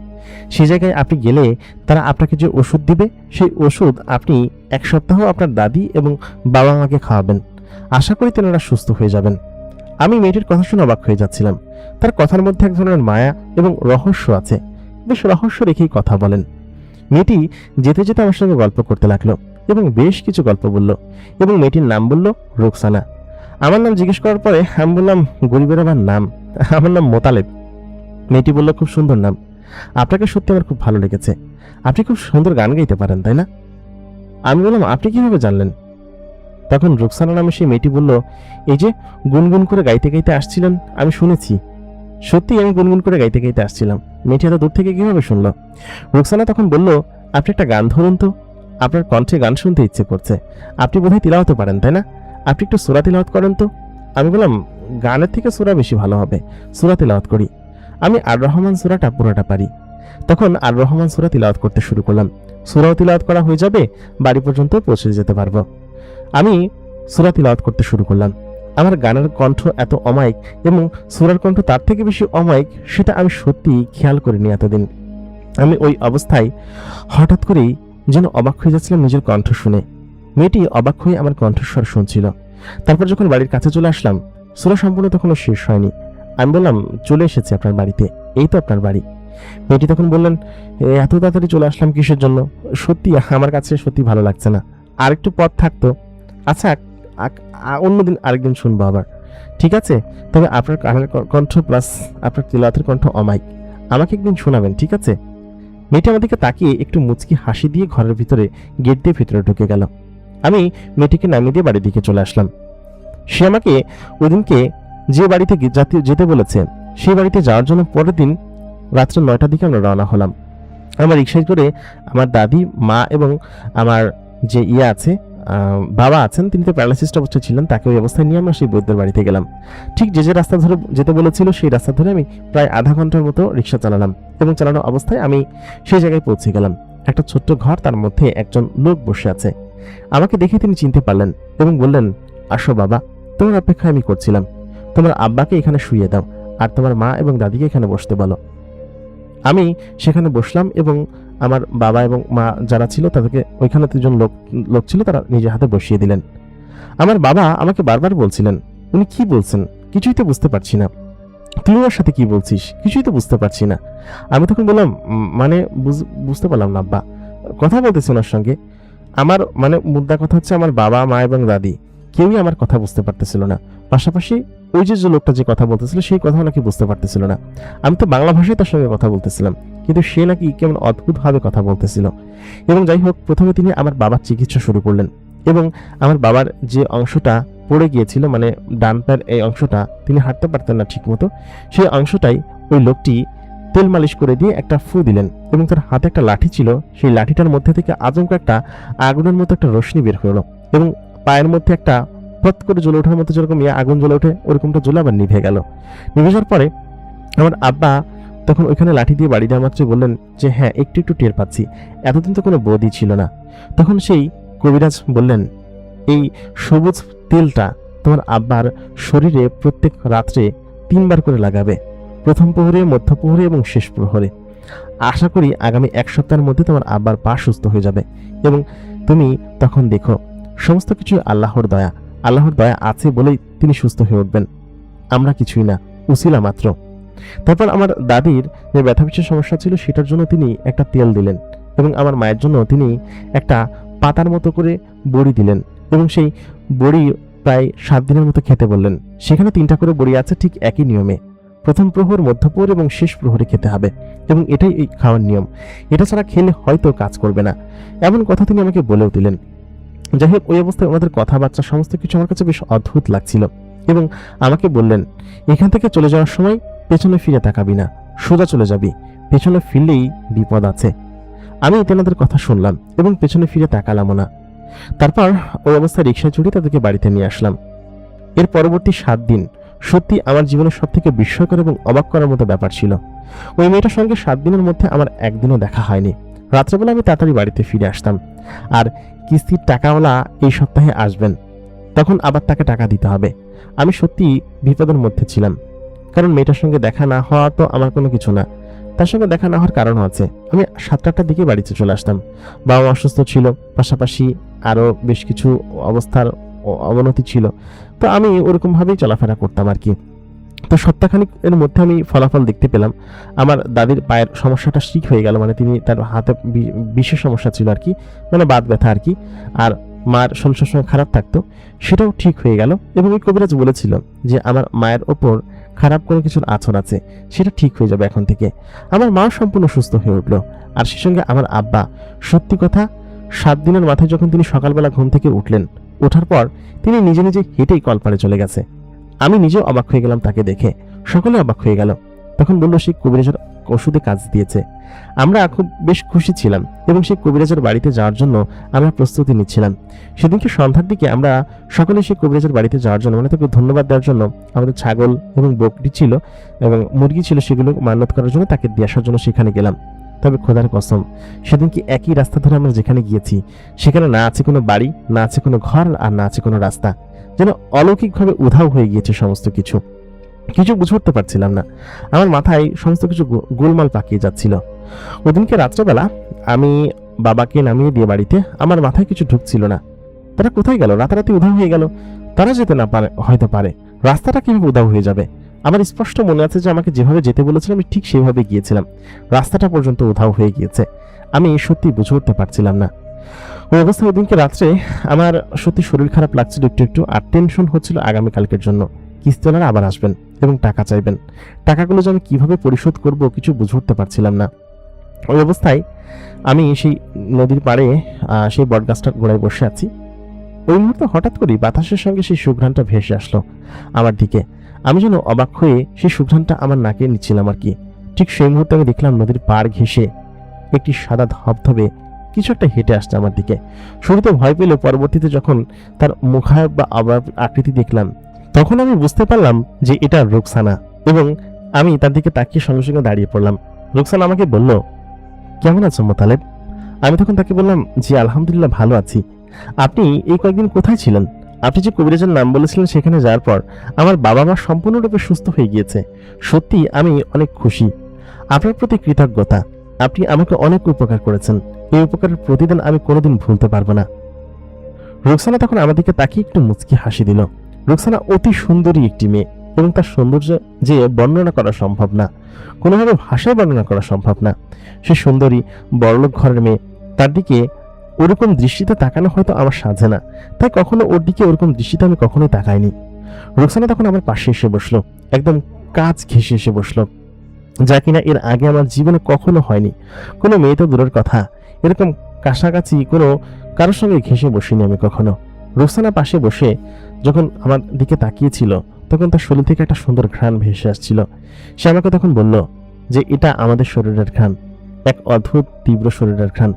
[SPEAKER 1] সেই জায়গায় আপনি গেলে তারা আপনাকে যে ওষুধ দিবে, সেই ওষুধ আপনি 1 সপ্তাহ আপনার দাদি এবং বাবা মাকে খাওয়াবেন। আশা করি তেনারা সুস্থ হয়ে যাবেন। আমি মেয়েটির কথা শুনে অবাক হয়ে যাচ্ছিলাম। তার কথার মধ্যে এক ধরনের মায়া এবং রহস্য আছে, বেশ রহস্য রেখেই কথা বলেন। মেয়েটি যেতে যেতে আমার সঙ্গে গল্প করতে লাগলো এবং বেশ কিছু গল্প বলল, এবং মেয়েটির নাম বলল রোকসানা। আমার নাম জিজ্ঞেস করার পরে আমি বললাম, গরিবের আমার নাম, আমার নাম মোতালেব। মেয়েটি বলল, খুব সুন্দর নাম, আপনাকে সত্যি আমার খুব ভালো লেগেছে, আপনি খুব সুন্দর গান গাইতে পারেন, তাই না? আমি বললাম, আপনি কিভাবে জানলেন? তখন রোকসানা নামে সেই মেয়েটি বলল, এই যে গুনগুন করে গাইতে গাইতে আসছিলেন, আমি শুনেছি। সত্যি আমি গুনগুন করে গাইতে গাইতে আসছিলাম। মেয়েটি এত দূর থেকে কিভাবে শুনলো? রোকসানা তখন বলল, আপনি একটা গান ধরুন তো, আপনার কণ্ঠে গান শুনতে ইচ্ছে করছে, আপনি বোধহয় তিলাওয়াত পারেন, তাই না? আপনি একটু সূরা তিলাওয়াত করেন তো। আমি বললাম, গানের থেকে সূরা বেশি ভালো হবে, সূরা তিলাওয়াত করি। আমি আর রহমান সূরাটা পুরোটা পারি। তখন আর রহমান সূরা তিলাওয়াত করতে শুরু করলাম। সূরাও তিলাওয়াত করা হয়ে যাবে, বাড়ি পর্যন্ত পৌঁছে যেতে পারবো। আমি সূরা তিলাওয়াত করতে শুরু করলাম। আমার গানের কণ্ঠ এত অমায়িক এবং সূরার কণ্ঠ তার থেকে বেশি অমায়িক, সেটা আমি সত্যি খেয়াল করিনি এতদিন। আমি ওই অবস্থায় হঠাৎ করেই যেন অবাক হয়ে যাচ্ছিলাম নিজের কণ্ঠ শুনে। মেয়েটি অবাক হয়ে আমার কণ্ঠস্বর শুনছিল। তারপর যখন বাড়ির কাছে চলে আসলাম, সূরা সম্পূর্ণ তখনও শেষ হয়নি। আমি বললাম, চলে এসেছি আপনার বাড়িতে, এই তো আপনার বাড়ি। মেয়েটি তখন বললেন, এত তাড়াতাড়ি চলে আসলাম কিসের জন্য? সত্যি আমার কাছে সত্যি ভালো লাগছে না, আর একটু পথ থাকতো। আচ্ছা, অন্যদিন আরেকদিন শুনবো আবার, ঠিক আছে? তবে আপনার গানের কণ্ঠ প্লাস আপনার তিলাওয়াতের কণ্ঠ অমায়িক, আমাকে একদিন শোনাবেন, ঠিক আছে? মেয়েটি আমার দিকে তাকিয়ে একটু মুচকি হাসি দিয়ে ঘরের ভিতরে গেট দিয়ে ভিতরে ঢুকে গেল। আমি মেয়েটিকে নামিয়ে দিয়ে বাড়ির দিকে চলে আসলাম। সে আমাকে ওইদিনকে যে বাড়িতে যেতে বলেছে, সেই বাড়িতে যাওয়ার জন্য পরের দিন রাত্রে 9টার দিকে আমরা রওনা হলাম। আমার রিক্সায় করে আমার দাদি, মা এবং আমার যে আছে বাবা আছেন, তিনি তো প্যারালাইসিস অবস্থায় ছিলেন, তাকে ওই অবস্থায় নিয়ে আমরা সেই বৈদ্যের বাড়িতে গেলাম। ঠিক যে রাস্তা ধরে যেতে বলেছিল সেই রাস্তা ধরে আমি প্রায় আধা ঘন্টার মতো রিক্সা চালালাম, এবং চালানো অবস্থায় আমি সেই জায়গায় পৌঁছে গেলাম। একটা ছোট্ট ঘর, তার মধ্যে একজন লোক বসে আছে। আমাকে দেখে তিনি চিনতে পারলেন এবং বললেন, আসো বাবা, তোমার অপেক্ষা আমি করছিলাম, তোমার আব্বাকে এখানে শুইয়ে দাও, আর তোমার মা এবং দাদিকে এখানে বসতে বলো। আমি সেখানে বসলাম এবং আমার বাবা এবং মা যারা ছিল তাদেরকে, ওইখানে 3জন লোক ছিল, তারা নিজের হাতে বসিয়ে দিলেন। আমার বাবা আমাকে বারবার বলছিলেন, উনি কি বলছেন কিছুই তো বুঝতে পারছি না, তুই ওর সাথে কি বলছিস কিছুই তো বুঝতে পারছি না। আমি তখন বললাম, মানে বুঝতে পারলাম না আব্বা, কথা বলতেছি ওনার সঙ্গে। আমার মানে মুদ্রা কথা হচ্ছে, আমার বাবা, মা এবং দাদি কেউই আমার কথা বুঝতে পারতেছিল না। পাশাপাশি ওই যে লোকটা যে কথা বলতেছিল সেই কথা নাকি বুঝতে পারতেছিল না। আমি তো বাংলা ভাষায় তার সঙ্গে কথা বলতেছিলাম, কিন্তু সে নাকি কেমন অদ্ভুতভাবে কথা বলতেছিল। এবং যাই হোক, প্রথমে তিনি আমার বাবার চিকিৎসা শুরু করলেন, এবং আমার বাবার যে অংশটা পড়ে গিয়েছিল, মানে ডান পায়ের এই অংশটা, তিনি হাঁটতে পারতেন না ঠিক মতো, সেই অংশটাই ওই লোকটি তেল মালিশ করে দিয়ে একটা ফু দিলেন এবং তার হাতে একটা লাঠি ছিল, সেই লাঠিটার মধ্যে থেকে আচমকা একটা আগুনের মতো একটা রশ্মি বের হলো এবং পায়ের মধ্যে একটা পথ করে জ্বলে ওঠার মতো, যেরকম আগুন জ্বলে ওঠে ওরকমটা জ্বলে আবার নিভে গেল। নিভে যাওয়ার পরে আমার আব্বা তখন ওইখানে লাঠি দিয়ে বাড়ি দেওয়া মাত্রই বললেন যে হ্যাঁ, একটু একটু টের পাচ্ছি, এতদিন তো কোনো বৌদি ছিল না। তখন সেই কবিরাজ বললেন, এই সবুজ তেলটা তোমার আব্বার শরীরে প্রত্যেক রাত্রে 3 বার করে লাগাবে, প্রথম প্রহরে, মধ্য প্রহরে এবং শেষ প্রহরে। আশা করি আগামী 1 সপ্তাহের মধ্যে তোমার আব্বার পা সুস্থ হয়ে যাবে এবং তুমি তখন দেখো সমস্ত কিছু আল্লাহর দয়া, আল্লাহর দয়া আছে বলেই তিনি সুস্থ হয়ে উঠবেন, আমরা কিছুই না, উসিলা মাত্র। তারপর আমার দাদির যে ব্যথা পিঠের সমস্যা ছিল সেটার জন্য তিনি একটা তেল দিলেন এবং আমার মায়ের জন্য তিনি একটা পাতার মতো করে বড়ি দিলেন এবং সেই বড়ি প্রায় 7 দিনের মতো খেতে বললেন। সেখানে 3টা করে বড়ি আছে, ঠিক একই নিয়মে, প্রথম প্রহর, মধ্য প্রহর এবং শেষ প্রহরে খেতে হবে এবং এটাই এই খাওয়ার নিয়ম, এটা ছাড়া খেলে হয়তো কাজ করবে না, এমন কথা তিনি আমাকে বলেও দিলেন। যাই হোক, ওই অবস্থায় ওনাদের কথাবার্তা সমস্ত কিছু আমার কাছে বেশ অদ্ভুত লাগছিল এবং আমাকে বললেন, এখান থেকে চলে যাওয়ার সময় পেছনে ফিরে তাকাবি না, সোজা চলে যাবি, পেছনে ফিরলেই বিপদ আছে। আমি তেনাদের কথা শুনলাম এবং পেছনে ফিরে তাকালামও না। তারপর ওই অবস্থায় রিক্সায় চড়ে তাদেরকে বাড়িতে নিয়ে আসলাম। এর পরবর্তী 7 দিন সত্যি আমার জীবনের সব থেকে বিস্ময়কর এবং অবাক করার মতো ব্যাপার ছিল। ওই মেয়েটার সঙ্গে 7 দিনের মধ্যে আমার একদিনও দেখা হয়নি। রাত্রেবেলা আমি তাড়াতাড়ি বাড়িতে ফিরে আসতাম, আর কিস্তির টাকাওয়ালা এই সপ্তাহে আসবেন, তখন আবার তাকে টাকা দিতে হবে। আমি সত্যি বিপদের মধ্যে ছিলাম, কারণ মেয়েটার সঙ্গে দেখা না হওয়া তো আমার কোনো কিছু না, তার সঙ্গে দেখা না হওয়ার কারণও আছে। আমি 7-8টার দিকে বাড়িতে চলে আসতাম, বাবা অসুস্থ ছিল, পাশাপাশি আরও বেশ কিছু অবস্থার অবনতি ছিল, তো আমি ওরকমভাবেই চলাফেরা করতাম আর কি। তো সপ্তাহখানিক এর মধ্যে আমি ফলাফল দেখতে পেলাম, আমার দাদির পায়ের সমস্যাটা ঠিক হয়ে গেল, মানে তিনি তার হাতে বিশেষ সমস্যা ছিল আর কি, মানে বাত ব্যথা আর কি, আর মার শরীর সবসময় খারাপ থাকতো, সেটাও ঠিক হয়ে গেল এবং ওই কবিরাজ বলেছিল যে আমার মায়ের ওপর খারাপ কোনো কিছুর আছর আছে, সেটা ঠিক হয়ে যাবে এখন থেকে। আমার মাও সম্পূর্ণ সুস্থ হয়ে উঠলো। আর সে সঙ্গে আমার আব্বা, সত্যি কথা, 7 দিনের মাথায় যখন তিনি সকালবেলা ঘুম থেকে উঠলেন, ওঠার পর তিনি নিজে নিজে হেঁটেই কলপারে চলে গেছে। আমি নিজেও অবাক হয়ে গেলাম তাকে দেখে, সকলে অবাক হয়ে গেল। তখন বললো সেই কবিরাজের ওষুধে কাজ দিয়েছে। আমরা খুব বেশ খুশি ছিলাম এবং সেই কবিরাজের বাড়িতে যাওয়ার জন্য আমরা প্রস্তুতি নিচ্ছিলাম। সেদিনকে সন্ধ্যার দিকে আমরা সকলে সেই কবিরাজের বাড়িতে যাওয়ার জন্য, মানে তাকে ধন্যবাদ দেওয়ার জন্য, আমাদের ছাগল এবং বকরি ছিল এবং মুরগি ছিল, সেগুলো মান্যত করার জন্য তাকে দিয়ে আসার জন্য সেখানে গেলাম। তবে খোদার কসম, সেদিনকে একই রাস্তা ধরে আমরা যেখানে গিয়েছি সেখানে না আছে কোনো বাড়ি, না আছে কোনো ঘর, আর না আছে কোনো রাস্তা, যেন অলৌকিকভাবে উধাও হয়ে গিয়েছে সমস্ত কিছু। কিছু বুঝে উঠতে পারছিলাম না, আমার মাথায় সমস্ত কিছু গোলমাল পাকিয়ে যাচ্ছিল। ওদিনকে রাত্রেবেলা আমি বাবাকে নামিয়ে দিয়ে বাড়িতে, আমার মাথায় কিছু ঢুকছিল না, তারা কোথায় গেল, রাতারাতি উধাও হয়ে গেল। তারা যেতে না পারে, হয়তো পারে, রাস্তাটা কিভাবে উধাও হয়ে যাবে? আমার স্পষ্ট মনে আছে যে আমাকে যেভাবে যেতে বলেছিলাম আমি ঠিক সেভাবে গিয়েছিলাম, রাস্তাটা পর্যন্ত উধাও হয়ে গিয়েছে। আমি সত্যি বুঝে উঠতে পারছিলাম না। ওই অবস্থায় ওদিনকে রাত্রে আমার সত্যি শরীর খারাপ লাগছিল একটু একটু, আর টেনশন হচ্ছিল আগামীকালকের জন্য। কিস্তিওয়ালারা আবার আসবেন এবং টাকা চাইবেন, টাকাগুলো যে আমি কিভাবে পরিশোধ করব কিছু বুঝে উঠতে পারছিলাম না। ওই অবস্থায় আমি সেই নদীর পাড়ে সেই বটগাছটার গোড়ায় বসে আছি। ওই মুহূর্তে হঠাৎ করেই বাতাসের সঙ্গে সেই সুঘ্রাণটা ভেসে আসলো আমার দিকে। আমি যেন অবাক হয়ে সেই সুঘ্রাণটা আমার নাকে নিচ্ছিলাম আর কি। ঠিক সেই মুহূর্তে আমি দেখলাম নদীর পাড় ঘেঁষে একটি সাদা ধবধবে কিছু একটা হেঁটে আসছে আমার দিকে। শুরুতে ভয় পেলে পরবর্তীতে যখন তার মুখায়ব বা আকৃতি দেখলাম, তখন আমি বুঝতে পারলাম যে এটা রুকসানা, এবং আমি তার দিকে তাকিয়ে সঙ্গে সঙ্গে দাঁড়িয়ে পড়লাম। রুকসানা আমাকে বলল, কেমন আছো মোতালেব? আমি তখন তাকে বললাম, জি আলহামদুলিল্লাহ ভালো আছি। আপনি এই কয়েকদিন কোথায় ছিলেন? আপনি যে কবিরাজের নাম বলেছিলেন সেখানে যাওয়ার পর আমার বাবা মা সম্পূর্ণরূপে সুস্থ হয়ে গিয়েছে। সত্যি আমি অনেক খুশি, আপনার প্রতি কৃতজ্ঞতা। আপনি আমাকে অনেক উপকার করেছেন, এই উপকারের প্রতিদান আমি কোনোদিন ভুলতে পারবো না। রুকসানা তখন আমার দিকে তাকিয়ে একটু মুচকি হাসি দিল। রুকসানা অতি সুন্দরী একটি মেয়ে এবং তার সৌন্দর্য যে বর্ণনা করা সম্ভব না, কোনোভাবে ভাষায় বর্ণনা করা সম্ভব না। সে সুন্দরী, বড়লোক ঘরের মেয়ে, তার দিকে ওরকম দৃষ্টিতে তাকানো হয়তো আমার সাজে না, তাই কখনো ওর দিকে ওরকম দৃষ্টিতে আমি কখনোই তাকাইনি। রুকসানা তখন আমার পাশে এসে বসলো, একদম কাছ ঘেঁষে এসে বসলো, যা কিনা এর আগে আমার জীবনে কখনো হয়নি। কোনো মেয়ে তো দূরের কথা, এরকম কাছাকাছি কোনো কারোর সঙ্গে ঘেঁষে বসিনি আমি কখনো। রুকসানা পাশে বসে যখন আমার দিকে তাকিয়েছিল তখন তার শরীর থেকে একটা সুন্দর ঘ্রাণ ভেসে আসছিল। সে আমাকে তখন বলল, যে এটা আমাদের শরীরের ঘ্রাণ, এক অদ্ভুত তীব্র শরীরের ঘ্রাণ।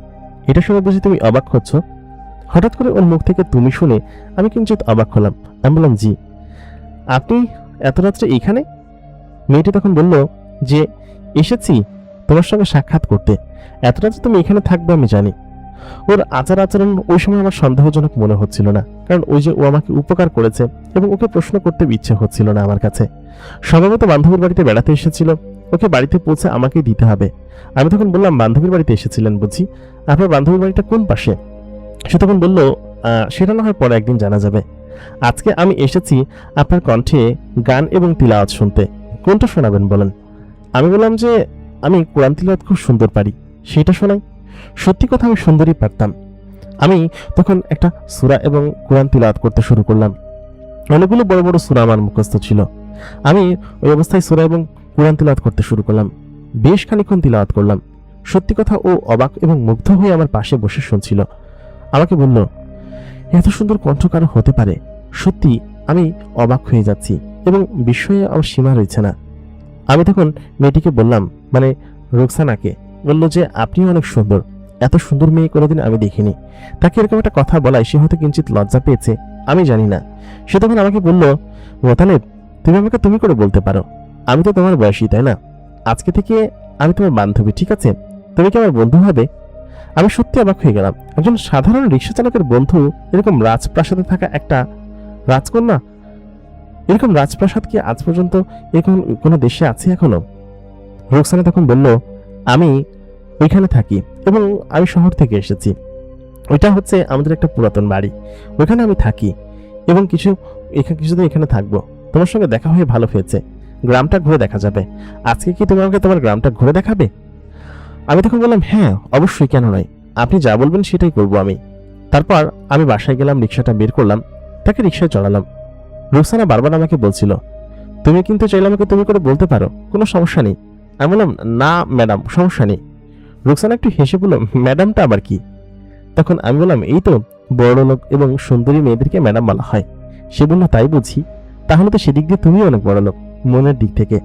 [SPEAKER 1] এটা শুনে বুঝি তুমি অবাক হচ্ছ? হঠাৎ করে ওর মুখ থেকে তুমি শুনে আমি কিঞ্চিত অবাক হলাম। আমি বললাম, জি। আপনি এত রাত্রে এইখানে? মেয়েটি তখন বলল যে, এসেছি তোমার সঙ্গে সাক্ষাৎ করতে। এত রাত্রে তুমি এখানে থাকবে আমি জানি। ওর আচার আচরণ ওই সময় আমার সন্দেহজনক মনে হচ্ছিল না, কারণ ওই যে ও আমাকে উপকার করেছে এবং ওকে প্রশ্ন করতে ইচ্ছে হচ্ছিল না আমার কাছে। সম্ভবত বান্ধবীর বাড়িতে বেড়াতে এসেছিল, ওকে বাড়িতে পৌঁছে আমাকেই দিতে হবে। আমি তখন বললাম, বান্ধবীর বাড়িতে এসেছিলেন বুঝি? আপনার বান্ধবীর বাড়িটা কোন পাশে? সে তখন বলল, সেটা না হয় পরে একদিন জানা যাবে। আজকে আমি এসেছি আপনার কণ্ঠে গান এবং তিলাওয়াত শুনতে। কোনটা শোনাবেন বলেন? আমি বললাম যে আমি কোরআন তিলাওয়াত খুব সুন্দর পারি, সেটা শোনাই। সত্যি কথা, আমি সুন্দরই পারতাম। আমি তখন একটা সূরা এবং কোরআন তিলাওয়াত করতে শুরু করলাম। অনেকগুলো বড় বড় সূরা আমার মুখস্থ ছিল। আমি ওই অবস্থায় সূরা এবং কোরআন তিলাওয়াত করতে শুরু করলাম। বেশ খানিকক্ষণ তিলাওয়াত করলাম। সত্যি কথা, ও অবাক এবং মুগ্ধ হয়ে আমার পাশে বসে শুনছিল। আমাকে বলল, এত সুন্দর কণ্ঠ কারো হতে পারে? সত্যি আমি অবাক হয়ে যাচ্ছি এবং বিস্ময়ে আমার সীমা রয়েছে না। আমি তখন মেয়েটিকে বললাম, মানে রোকসানাকে, বলল যে আপনিও অনেক সুন্দর, এত সুন্দর মেয়ে কোনোদিন আমি দেখিনি। তাকে এরকম একটা কথা বলায় সে হয়তো কিঞ্চিত লজ্জা পেয়েছে, আমি জানি না। সে তখন আমাকে বলল, মোতালেব, তুমি আমাকে তুমি করে বলতে পারো, আমি তো তোমার বয়সী, তাই না? আজকে থেকে আমি তোমার বান্ধবী, ঠিক আছে? তুমি কি আমার বন্ধু হবে? আমি সত্যি অবাক হয়ে গেলাম। একজন সাধারণ রিক্সা চালকের বন্ধু এরকম রাজপ্রাসাদে থাকা একটা রাজকন্যা, এরকম রাজপ্রাসাদ কি আজ পর্যন্ত এরকম কোনো দেশে আছে এখনো? রোকসানা তখন বলল, আমি ওইখানে থাকি এবং আমি শহর থেকে এসেছি। ওইটা হচ্ছে আমাদের একটা পুরাতন বাড়ি, ওইখানে আমি থাকি এবং কিছুদিন এখানে থাকবো। তোমার সঙ্গে দেখা হয়ে ভালো হয়েছে। গ্রামটা ঘুরে দেখা যাবে। আজকে কি তুমি আমাকে তোমার গ্রামটা ঘুরে দেখাবে? আমি তখন বললাম, হ্যাঁ অবশ্যই, কেন নয়, আপনি যা বলবেন সেটাই করব আমি। তারপর আমি বাসায় গেলাম, রিক্সাটা বের করলাম, তাকে রিক্সায় চড়ালাম। রোকসানা বারবার আমাকে বলছিল, তুমি কিন্তু চাইলে আমাকে তুমি করে বলতে পারো, কোনো সমস্যা নেই। আমি বললাম, না ম্যাডাম, সমস্যা নেই। রোকসানা একটু হেসে বলল, ম্যাডামটা আবার কি? তখন আমি বললাম, এই তো বড় লোক এবং সুন্দরী মেয়েদেরকে ম্যাডাম বলা হয়। সে বলল, তাই বুঝি? তাহলে তো সেদিক দিয়ে তুমিও অনেক বড় লোক, মনের দিক থেকে।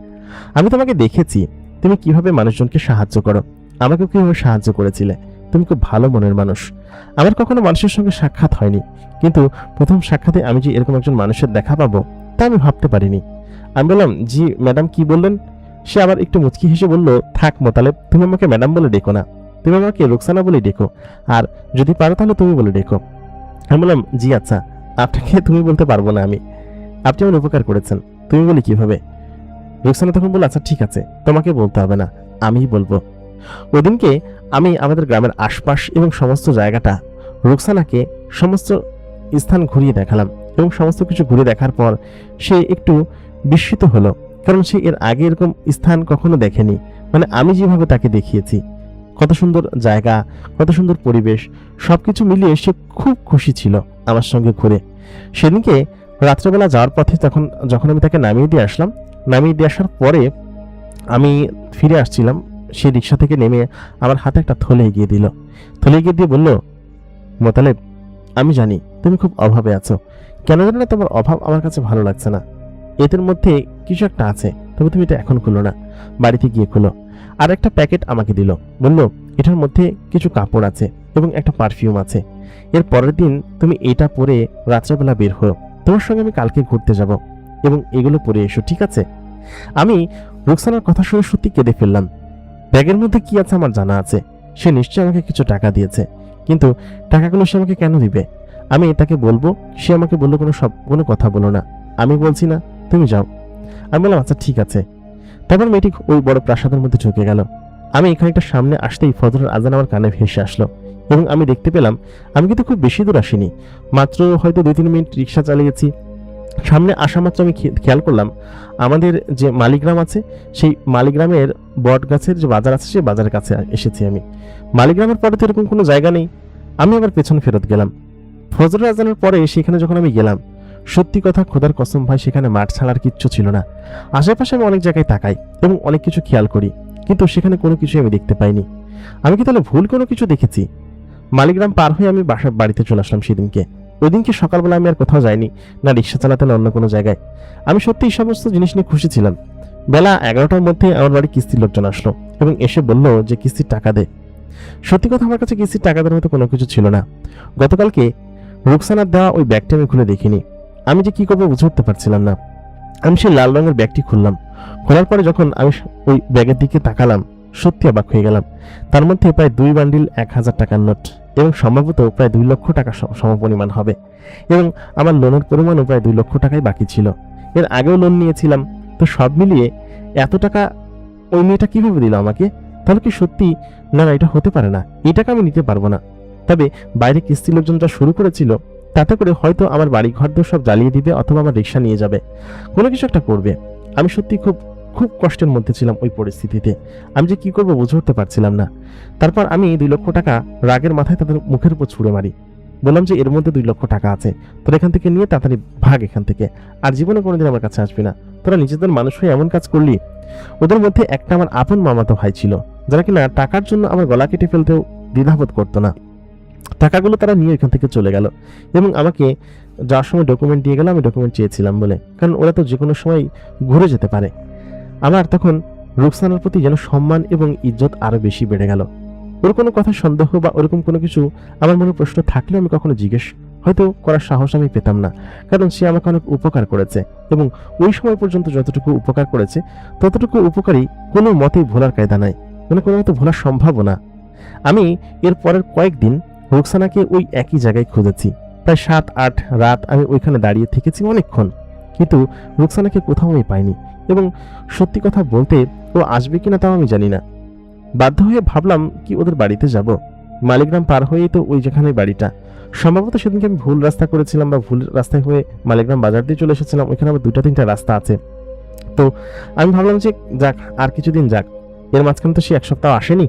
[SPEAKER 1] আমি তোমাকে দেখেছি তুমি কিভাবে মানুষজনকে সাহায্য করো, আমাকেও কিভাবে সাহায্য করেছিলে। তুমি খুব ভালো মনের মানুষ। আমার কখনো মানুষের সঙ্গে সাক্ষাৎ হয়নি, কিন্তু প্রথম সাক্ষাতে আমি যে এরকম একজন মানুষের দেখা পাবো তা আমি ভাবতে পারিনি। আমি বললাম, জি ম্যাডাম, কি বললেন? সে আবার একটু মুচকি হেসে বলল, থাক মোতালেব, তুমি আমাকে ম্যাডাম বলে ডেকো না, তুমি আমাকে রোকসানা বলে ডেকো, আর যদি পারো তাহলে তুমি বলে ডেকো। আমি বললাম, জি আচ্ছা, আপনাকে তুমি বলতে পারবো না আমি, আপনি আমার উপকার করেছেন, তুমি বলি কিভাবে? রোকসানা তখন বলল, আচ্ছা ঠিক আছে, তোমাকে বলতে হবে না, আমিই বলবো। ওদিনকে আমি আমাদের গ্রামের আশপাশ এবং সমস্ত জায়গাটা রোকসানাকে সমস্ত স্থান ঘুরিয়ে দেখালাম এবং সমস্ত কিছু ঘুরে দেখার পর সে একটু বিস্মিত হলো, কারণ সে এর আগে এরকম স্থান কখনো দেখেনি। মানে আমি যেভাবে তাকে দেখিয়েছি, কত সুন্দর জায়গা, কত সুন্দর পরিবেশ, সবকিছু মিলিয়ে সে খুব খুশি ছিল আমার সঙ্গে ঘুরে। সেদিনকে রাত্রেবেলা যাওয়ার পথে যখন আমি তাকে নামিয়ে দিয়ে আসলাম, নামিয়ে দিয়ে আসার পরে আমি ফিরে আসছিলাম, সে রিক্সা থেকে নেমে আমার হাতে একটা থলে এগিয়ে দিল। থলে এগিয়ে দিয়ে বলল, মোতালেব, আমি জানি তুমি খুব অভাবে আছো, কেন জানো না তোমার অভাব আমার কাছে ভালো লাগছে না। এদের মধ্যে কিছু একটা আছে, তবে তুমি এটা এখন খুলো না, বাড়িতে গিয়ে খুলো। আর একটা প্যাকেট আমাকে দিল, বলল, এটার মধ্যে কিছু কাপড় আছে এবং একটা পারফিউম আছে। এর পরের দিন তুমি এটা পরে রাত্রেবেলা বের হও, তোমার সঙ্গে আমি কালকে ঘুরতে যাব এবং এগুলো পরে এসো, ঠিক আছে? আমি রোকসানার কথা শুনে সত্যি কেঁদে ফেললাম। ব্যাগের মধ্যে কি আছে আমার জানা আছে, সে নিশ্চয়ই আমাকে কিছু টাকা দিয়েছে, কিন্তু টাকাগুলো সে আমাকে কেন দিবে? আমি তাকে বলবো, সে আমাকে বললো, কোনো কথা বলো না, আমি বলছি না, তুমি যাও। আমি বললাম, আচ্ছা ঠিক আছে। তারপর মেয়েটি ওই বড় প্রাসাদের মধ্যে ঢুকে গেল। আমি খানিকটা সামনে আসতেই ফজরের আজান আমার কানে ভেসে আসলো এবং আমি দেখতে পেলাম আমি কিন্তু খুব বেশি দূর আসিনি, মাত্র হয়তো 2-3 মিনিট রিক্সা চালিয়েছি। সামনে আসা মাত্র আমি খেয়াল করলাম আমাদের যে মালিগ্রাম আছে, সেই মালিগ্রামের বট গাছের যে বাজার আছে, সেই বাজারের কাছে এসেছি আমি। মালিগ্রামের পরে তো এরকম কোনো জায়গা নেই। আমি আবার পেছনে ফেরত গেলাম। ফজরের আজানের পরে সেখানে যখন আমি গেলাম, সত্যি কথা খোদার কসম ভাই, সেখানে মাঠ ছাড়ার কিচ্ছু ছিল না। আশেপাশে আমি অনেক জায়গায় তাকাই এবং অনেক কিছু খেয়াল করি, কিন্তু সেখানে কোনো কিছু আমি দেখতে পাইনি। আমি কি তাহলে ভুল কোনো কিছু দেখেছি? মালিগ্রাম পার হয়ে আমি বাড়িতে চলে আসলাম সেদিনকে। ওই দিনকে সকালবেলা আমি আর কোথাও যাইনি, না রিক্সা চালাতে না অন্য কোনো জায়গায়। আমি সত্যি এই সমস্ত জিনিস নিয়ে খুশি ছিলাম। বেলা 11টার মধ্যে আমার বাড়ি কিস্তির লোকজন আসলো এবং এসে বলল যে কিস্তির টাকা দে। সত্যি কথা, আমার কাছে কিস্তির টাকা দেওয়ার মতো কোনো কিছু ছিল না। গতকালকে রুকসানার দেওয়া ওই ব্যাগটি আমি খুলে দেখিনি। আমি যে কি করবো বুঝে উঠতে পারছিলাম না। আমি সেই লাল রঙের ব্যাগটি খুললাম। খোলার পরে যখন আমি ওই ব্যাগের দিকে তাকালাম, সত্যি অবাক হয়ে গেলাম। তার মধ্যে প্রায় 2 বান্ডিল 1000 টাকার নোট এবং সম্ভবত প্রায় 2 লক্ষ টাকা সমপরিমাণ হবে, এবং আমার লোনের পরিমাণও প্রায় 2 লক্ষ টাকাই বাকি ছিল। এর আগেও লোন নিয়েছিলাম। তো সব মিলিয়ে এত টাকা ওই মেয়েটা কিভাবে দিল আমাকে? তাহলে কি সত্যি? না না, এটা হতে পারে না, এই টাকা আমি নিতে পারবো না। তবে বাইরে কিস্তি লোকজন যা শুরু করেছিল, তাতে করে হয়তো আমার বাড়ি ঘরদোর সব জ্বালিয়ে দিবে অথবা আমার রিক্সা নিয়ে যাবে, কোনো কিছু একটা করবে। আমি সত্যি খুব খুব কষ্টের মধ্যে ছিলাম ওই পরিস্থিতিতে। আমি যে কি করবো বুঝে উঠতে পারছিলাম না। তারপর আমি 2 লক্ষ টাকা রাগের মাথায় তাদের মুখের উপর ছুঁড়ে মারি। বললাম যে এর মধ্যে 2 লক্ষ টাকা আছে, তোরা এখান থেকে নিয়ে তাড়াতাড়ি ভাগ এখান থেকে, আর জীবনে কোনোদিন আমার কাছে আসবি না। তোরা নিজেদের মানুষ হয়ে এমন কাজ করলি। ওদের মধ্যে একটা আমার আপন মামাতো ভাই ছিল, যারা কিনা টাকার জন্য আমার গলা কেটে ফেলতেও দ্বিধাবোধ করতো না। টাকাগুলো তারা নিয়ে এখান থেকে চলে গেল এবং আমাকে যাওয়ার সময় ডকুমেন্ট দিয়ে গেল, আমি ডকুমেন্ট চেয়েছিলাম বলে, কারণ ওরা তো যে কোনো সময় ঘুরে যেতে পারে। আমার তখন রুকসানার প্রতি যেন সম্মান এবং ইজ্জত আরো বেশি বেড়ে গেল। ওর কোনো কথা সন্দেহ বা ওরকম কোনো কিছু আমার মনে প্রশ্ন থাকলে আমি কখনো জিজ্ঞেস হয়তো করার সাহস আমি পেতাম না, কারণ সে আমাকে অনেক উপকার করেছে এবং ওই সময় পর্যন্ত যতটুকু উপকার করেছে ততটুকু উপকারই কোনো মতেই ভোলার কায়দা নাই, মানে কোনো মতে ভোলার সম্ভাবনা। আমি এর পরের কয়েকদিন রুকসানাকে ওই একই জায়গায় খুঁজেছি। প্রায় 7-8 রাত আমি ওইখানে দাঁড়িয়ে থেকেছি অনেকক্ষণ, কিন্তু রুকসানাকে কোথাও আমি পাইনি। এবং সত্যি কথা বলতে ও আসবে কিনা তাও আমি জানি না। বাধ্য হয়ে ভাবলাম কি ওদের বাড়িতে যাব। মালিগ্রাম পার হয়েই তো ওই যেখানে বাড়িটা। সম্ভবত সেদিনকে আমি ভুল রাস্তা করেছিলাম বা ভুল রাস্তায় হয়ে মালিগ্রাম বাজার দিয়ে চলে এসেছিলাম। ওইখানে আবার 2-3টা রাস্তা আছে। তো আমি ভাবলাম যে যাক, আর কিছুদিন যাক, এর মাঝখানে তো সে 1 সপ্তাহ আসেনি,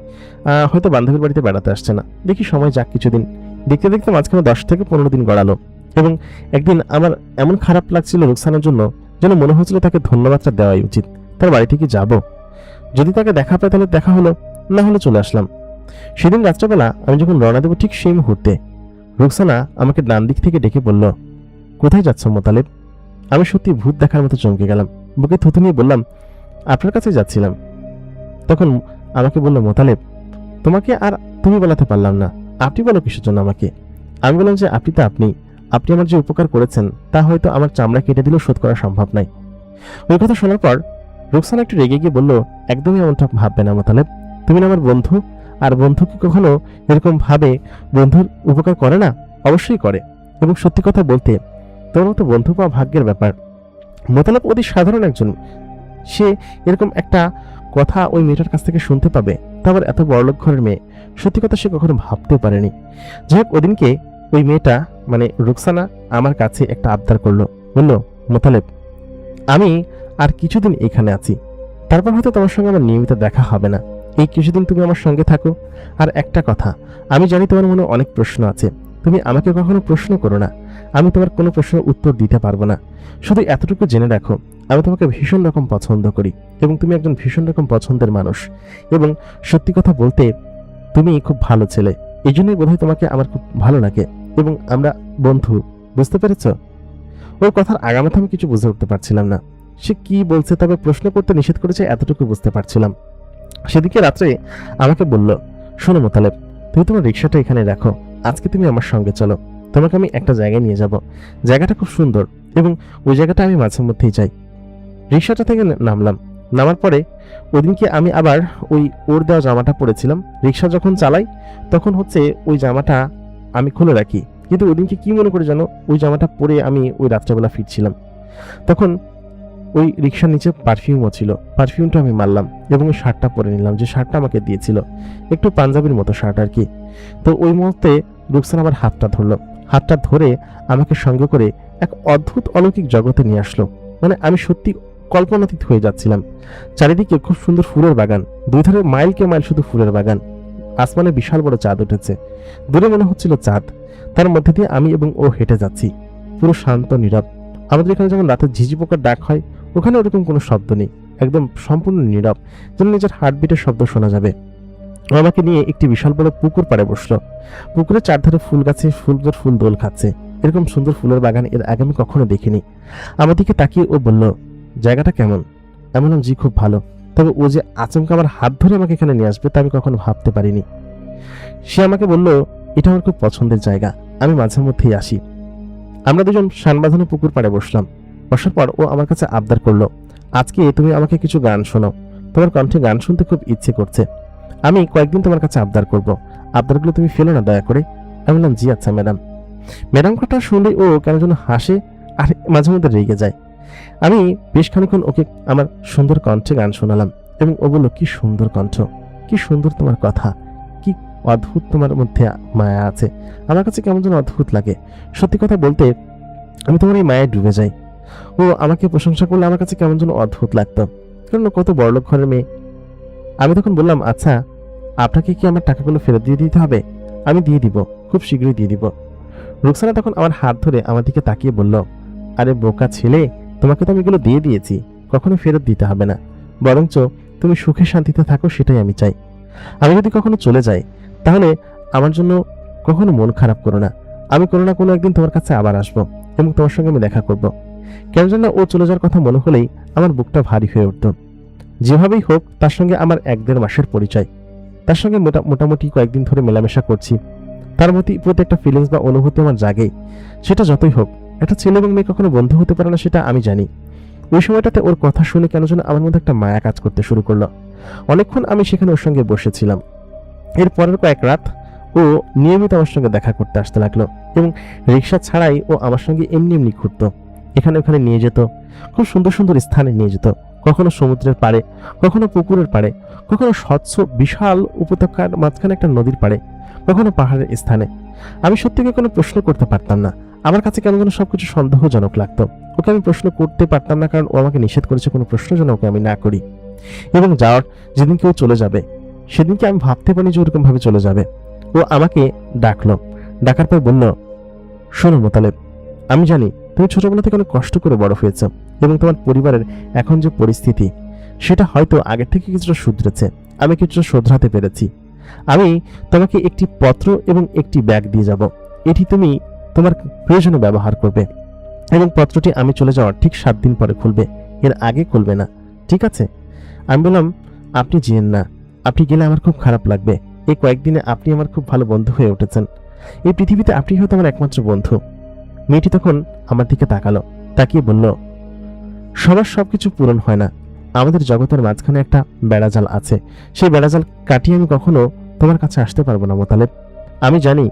[SPEAKER 1] হয়তো বান্ধবীর বাড়িতে বেড়াতে আসছে না, দেখি সময় যাক কিছুদিন। দেখতে দেখতে মাঝখানে 10 থেকে 15 দিন গড়ালো এবং একদিন আমার এমন খারাপ লাগছিল রুকসানার জন্য, যেন মনে হচ্ছিল তাকে ধন্যবাদটা দেওয়াই উচিত। তার বাড়ি থেকে যাব, যদি তাকে দেখা পায় তাহলে দেখা হলো, না হলে চলে আসলাম। সেদিন রাত্রেবেলা আমি যখন রওনা দেবো ঠিক সেই মুহূর্তে রুকসানা আমাকে ডান দিক থেকে ডেকে বলল, কোথায় যাচ্ছ মোতালেব? আমি সত্যি ভূত দেখার মতো চমকে গেলাম। বুকে থুতু নিয়ে বললাম, আপনার কাছে যাচ্ছিলাম। তখন আমাকে বলল, মোতালেব, তোমাকে আর তুমি বলাতে পারলাম না, আপনি বলো কিসের জন্য আমাকে? আমি বললাম যে আপনি তো আপনি আমার যে উপকার করেছেন তা হয়তো আমার চামড়া কেটে দিলেও শোধ করা সম্ভব নয়। ওই কথা শোনার পর রুকসানা একটু রেগে গিয়ে বলল, একদমই এমনটা ভাববে না মোতালেব, তুমি না আমার বন্ধু, আর বন্ধু কি কখনো এরকম ভাবে বন্ধুর উপকার করে না? অবশ্যই করে, এবং সত্যি কথা বলতে তোমার মতো বন্ধু পাওয়া ভাগ্যের ব্যাপার। মোতালেব অতি সাধারণ একজন, সে এরকম একটা কথা ওই মেয়েটার কাছ থেকে শুনতে পাবে, তা আবার এত বড়লোক ঘরের মেয়ে। সত্যি কথা সে কখনো ভাবতেও পারেনি। যাই হোক, ওদিনকে ওই মেয়েটা মানে রুকসানা আমার কাছে একটা আবদার করলো, বলল, মোতালেব, আমি আর কিছুদিন এখানে আছি, তারপর হয়তো তোমার সঙ্গে আমার নিয়মিত দেখা হবে না। এই কিছুদিন তুমি আমার সঙ্গে থাকো। আর একটা কথা, আমি জানি তোমার মনে অনেক প্রশ্ন আছে, তুমি আমাকে কখনো প্রশ্ন করো না, আমি তোমার কোনো প্রশ্নের উত্তর দিতে পারবো না। শুধু এতটুকু জেনে রাখো, আমি তোমাকে ভীষণ রকম পছন্দ করি এবং তুমি একজন ভীষণ রকম পছন্দের মানুষ, এবং সত্যি কথা বলতে তুমি খুব ভালো ছেলে, এই জন্যই বোধহয় তোমাকে আমার খুব ভালো লাগে এবং আমরা বন্ধু। বুঝতে পেরেছ? ওর কথার আগামাথা আমি কিছু বুঝে উঠতে পারছিলাম না। সে কি বলছে, তবে প্রশ্ন করতে নিষেধ করেছে এতটুকু বুঝতে পারছিলাম। সেদিকে রাত্রে আমাকে বলল, শোনো মোতালেব, তুমি তোমার রিক্সাটা এখানে রাখো, আজকে তুমি আমার সঙ্গে চলো, তোমাকে আমি একটা জায়গায় নিয়ে যাব। জায়গাটা খুব সুন্দর এবং ওই জায়গাটা আমি মাঝে মধ্যেই যাই। রিক্সাটা থেকে নামলাম। নামার পরে ওদিনকে আমি আবার ওই ওর দেওয়া জামাটা পরেছিলাম। রিক্সা যখন চালাই তখন হচ্ছে ওই জামাটা আমি খুলে রাখি, কিন্তু ওদিনকে কি মনে করে যেন ওই জামাটা পরে আমি ওই রাত্রেবেলা ফিরছিলাম। তখন ওই রিক্সার নিচে পারফিউমও ছিল, পারফিউমটা আমি মারলাম এবং ওই শার্টটা পরে নিলাম, যে শার্টটা আমাকে দিয়েছিল, একটু পাঞ্জাবির মতো শার্ট আর কি। তো ওই মুহূর্তে রুকসানা আমার হাতটা ধরলো, হাতটা ধরে আমাকে সঙ্গে করে এক অদ্ভুত অলৌকিক জগতে নিয়ে আসলো। মানে আমি সত্যি কল্পনাতীত হয়ে যাচ্ছিলাম। চারিদিকে খুব সুন্দর ফুলের বাগান, দুই ধারে মাইলকে মাইল শুধু ফুলের বাগান। আসমানে বিশাল বড় চাঁদ উঠেছে, দূরে মনে হচ্ছিল চাঁদ, তার মধ্যে দিয়ে আমি এবং ও হেঁটে যাচ্ছি, পুরো শান্ত নীরব। আমাদের এখানে যেমন রাতে ঝিঝি পোকার ডাক হয়, ওখানে ওরকম কোনো শব্দ নেই, একদম সম্পূর্ণ নীরব, যেন নিজের হার্টবিটের শব্দ শোনা যাবে। আমাকে নিয়ে একটি বিশাল বড় পুকুর পাড়ে বসলো। পুকুরের চারধারে ফুল গাছে ফুল দোল খাচ্ছে। এরকম সুন্দর ফুলের বাগান এর আগে আমি কখনো দেখিনি। আমার দিকে তাকিয়ে ও বলল, জায়গাটা কেমন? আমি বললাম, জি খুব ভালো, তবে ও যে আচমকা আমার হাত ধরে আমাকে এখানে নিয়ে আসবে তা আমি কখনো ভাবতে পারিনি। সে আমাকে বলল, এটা আমার খুব পছন্দের জায়গা, আমি মাঝে মধ্যেই আসি। আমরা দুজন শান বাঁধানো পুকুর পাড়ে বসলাম। বসার পর ও আমার কাছে আবদার করলো, আজকে তুমি আমাকে কিছু গান শোনাও, তোমার কণ্ঠে গান শুনতে খুব ইচ্ছে করছে, আমি কয়েকদিন তোমার কাছে আবদার করব, আবদারগুলো তুমি ফেলো না দয়া করে। আমি বললাম, জি আচ্ছা ম্যাডাম। ম্যাডাম কথা শুনলে ও কেন যেন হাসে আর মাঝে মধ্যে রেগে যায়। আমি বেশ খানিকক্ষণ ওকে আমার সুন্দর কণ্ঠে গান শোনালাম এবং ও বলল, কি সুন্দর কণ্ঠ, কি সুন্দর তোমার কথা, কি অদ্ভুত তোমার মধ্যে মায়া আছে, আমার কাছে কেমন যেন অদ্ভুত লাগে। সত্যি কথা বলতে আমি তোমার এই মায়ায় ডুবে যাই। ও আমাকে প্রশংসা করলে আমার কাছে কেমন যেন অদ্ভুত লাগতো, কারণ ও কত বড়লোক ঘরের মেয়ে। আমি তখন বললাম, আচ্ছা আপনাকে কি আমার টাকাগুলো ফেরত দিয়ে দিতে হবে? আমি দিয়ে দিব, খুব শীঘ্রই দিয়ে দিব। রুকসানা তখন আমার হাত ধরে আমার দিকে তাকিয়ে বলল, আরে বোকা ছেলে, তোমাকে তো আমি এগুলো দিয়ে দিয়েছি, কখনো ফেরত দিতে হবে না, বরঞ্চ তুমি সুখে শান্তিতে থাকো সেটাই আমি চাই। আমি যদি কখনো চলে যাই তাহলে আমার জন্য কখনো মন খারাপ করো না, আমি কোনো না কোনো একদিন তোমার কাছে আবার আসবো এবং তোমার সঙ্গে আমি দেখা করব। কেন যেন ও চলে যাওয়ার কথা মনে হলেই আমার বুকটা ভারী হয়ে উঠত। যেভাবেই হোক তার সঙ্গে আমার 1-1.5 মাসের পরিচয়, তার সঙ্গে মোটামুটি কয়েকদিন ধরে মেলামেশা করছি, তার প্রতি একটা ফিলিংস বা অনুভূতি আমার জাগেই। সেটা যতই হোক, একটা ছেলে এবং মেয়ে কখনো বন্ধু হতে পারে না সেটা আমি জানি। ওই সময়টাতে ওর কথা শুনে কেন যেন আমার মধ্যে একটা মায়া কাজ করতে শুরু করলো। অনেকক্ষণ আমি সেখানে ওর সঙ্গে বসেছিলাম। এর পরের কয়েক রাত ও নিয়মিত আমার সঙ্গে দেখা করতে আসতে লাগলো এবং রিক্সা ছাড়াই ও আমার সঙ্গে এমনি এমনি ঘুরতো, এখানে ওখানে নিয়ে যেত, খুব সুন্দর সুন্দর স্থানে নিয়ে যেত, কখনো সমুদ্রের পাড়ে, কখনো পুকুরের পাড়ে, কখনো স্বচ্ছ বিশাল উপত্যকার মাঝখানে একটা নদীর পাড়ে, কখনো পাহাড়ের স্থানে। আমি সত্যিকে কোনো প্রশ্ন করতে পারতাম না, আমার কাছে কেন যেন সবকিছু সন্দেহজনক লাগতো। ওকে আমি প্রশ্ন করতে পারতাম না, কারণ ও আমাকে নিষেধ করেছে কোনো প্রশ্ন যেন ওকে আমি না করি। এবং যাওয়ার যেদিন কেউ চলে যাবে সেদিনকে আমি ভাবতে পারি যে ওরকম ভাবে চলে যাবে। ও আমাকে ডাকলো, ডাকার পর বলল, শোনো মোতালেব, আমি জানি তুমি ছোটবেলা থেকে অনেক কষ্ট করে বড় হয়েছ এবং তোমার পরিবারের এখন যে পরিস্থিতি সেটা হয়তো আগের থেকে কিছুটা শুধরেছে, আমি কিছুটা শোধরাতে পেরেছি। আমি তোমাকে একটি পত্র এবং একটি ব্যাগ দিয়ে যাব, এটি তুমি তোমার প্রয়োজনে ব্যবহার করবে এবং পত্রটি আমি চলে যাওয়ার ঠিক 7 দিন পরে খুলবে, এর আগে খুলবে না, ঠিক আছে? আমি বললাম, আপনি যেন না, আপনি গেলে আমার খুব খারাপ লাগবে, এই কয়েকদিনে আপনি আমার খুব ভালো বন্ধু হয়ে উঠেছেন, এই পৃথিবীতে আপনি হয়তো আমার একমাত্র বন্ধু। মেয়েটি তখন আমার দিকে তাকালো, তাকিয়ে বলল, সবার সবকিছু পূরণ হয় না, আমাদের জগতের মাঝখানে একটা বেড়াজাল আছে, সেই বেড়াজাল কাটিয়ে আমি কখনো তোমার কাছে আসতে পারবো না মোতালেব। আমি জানি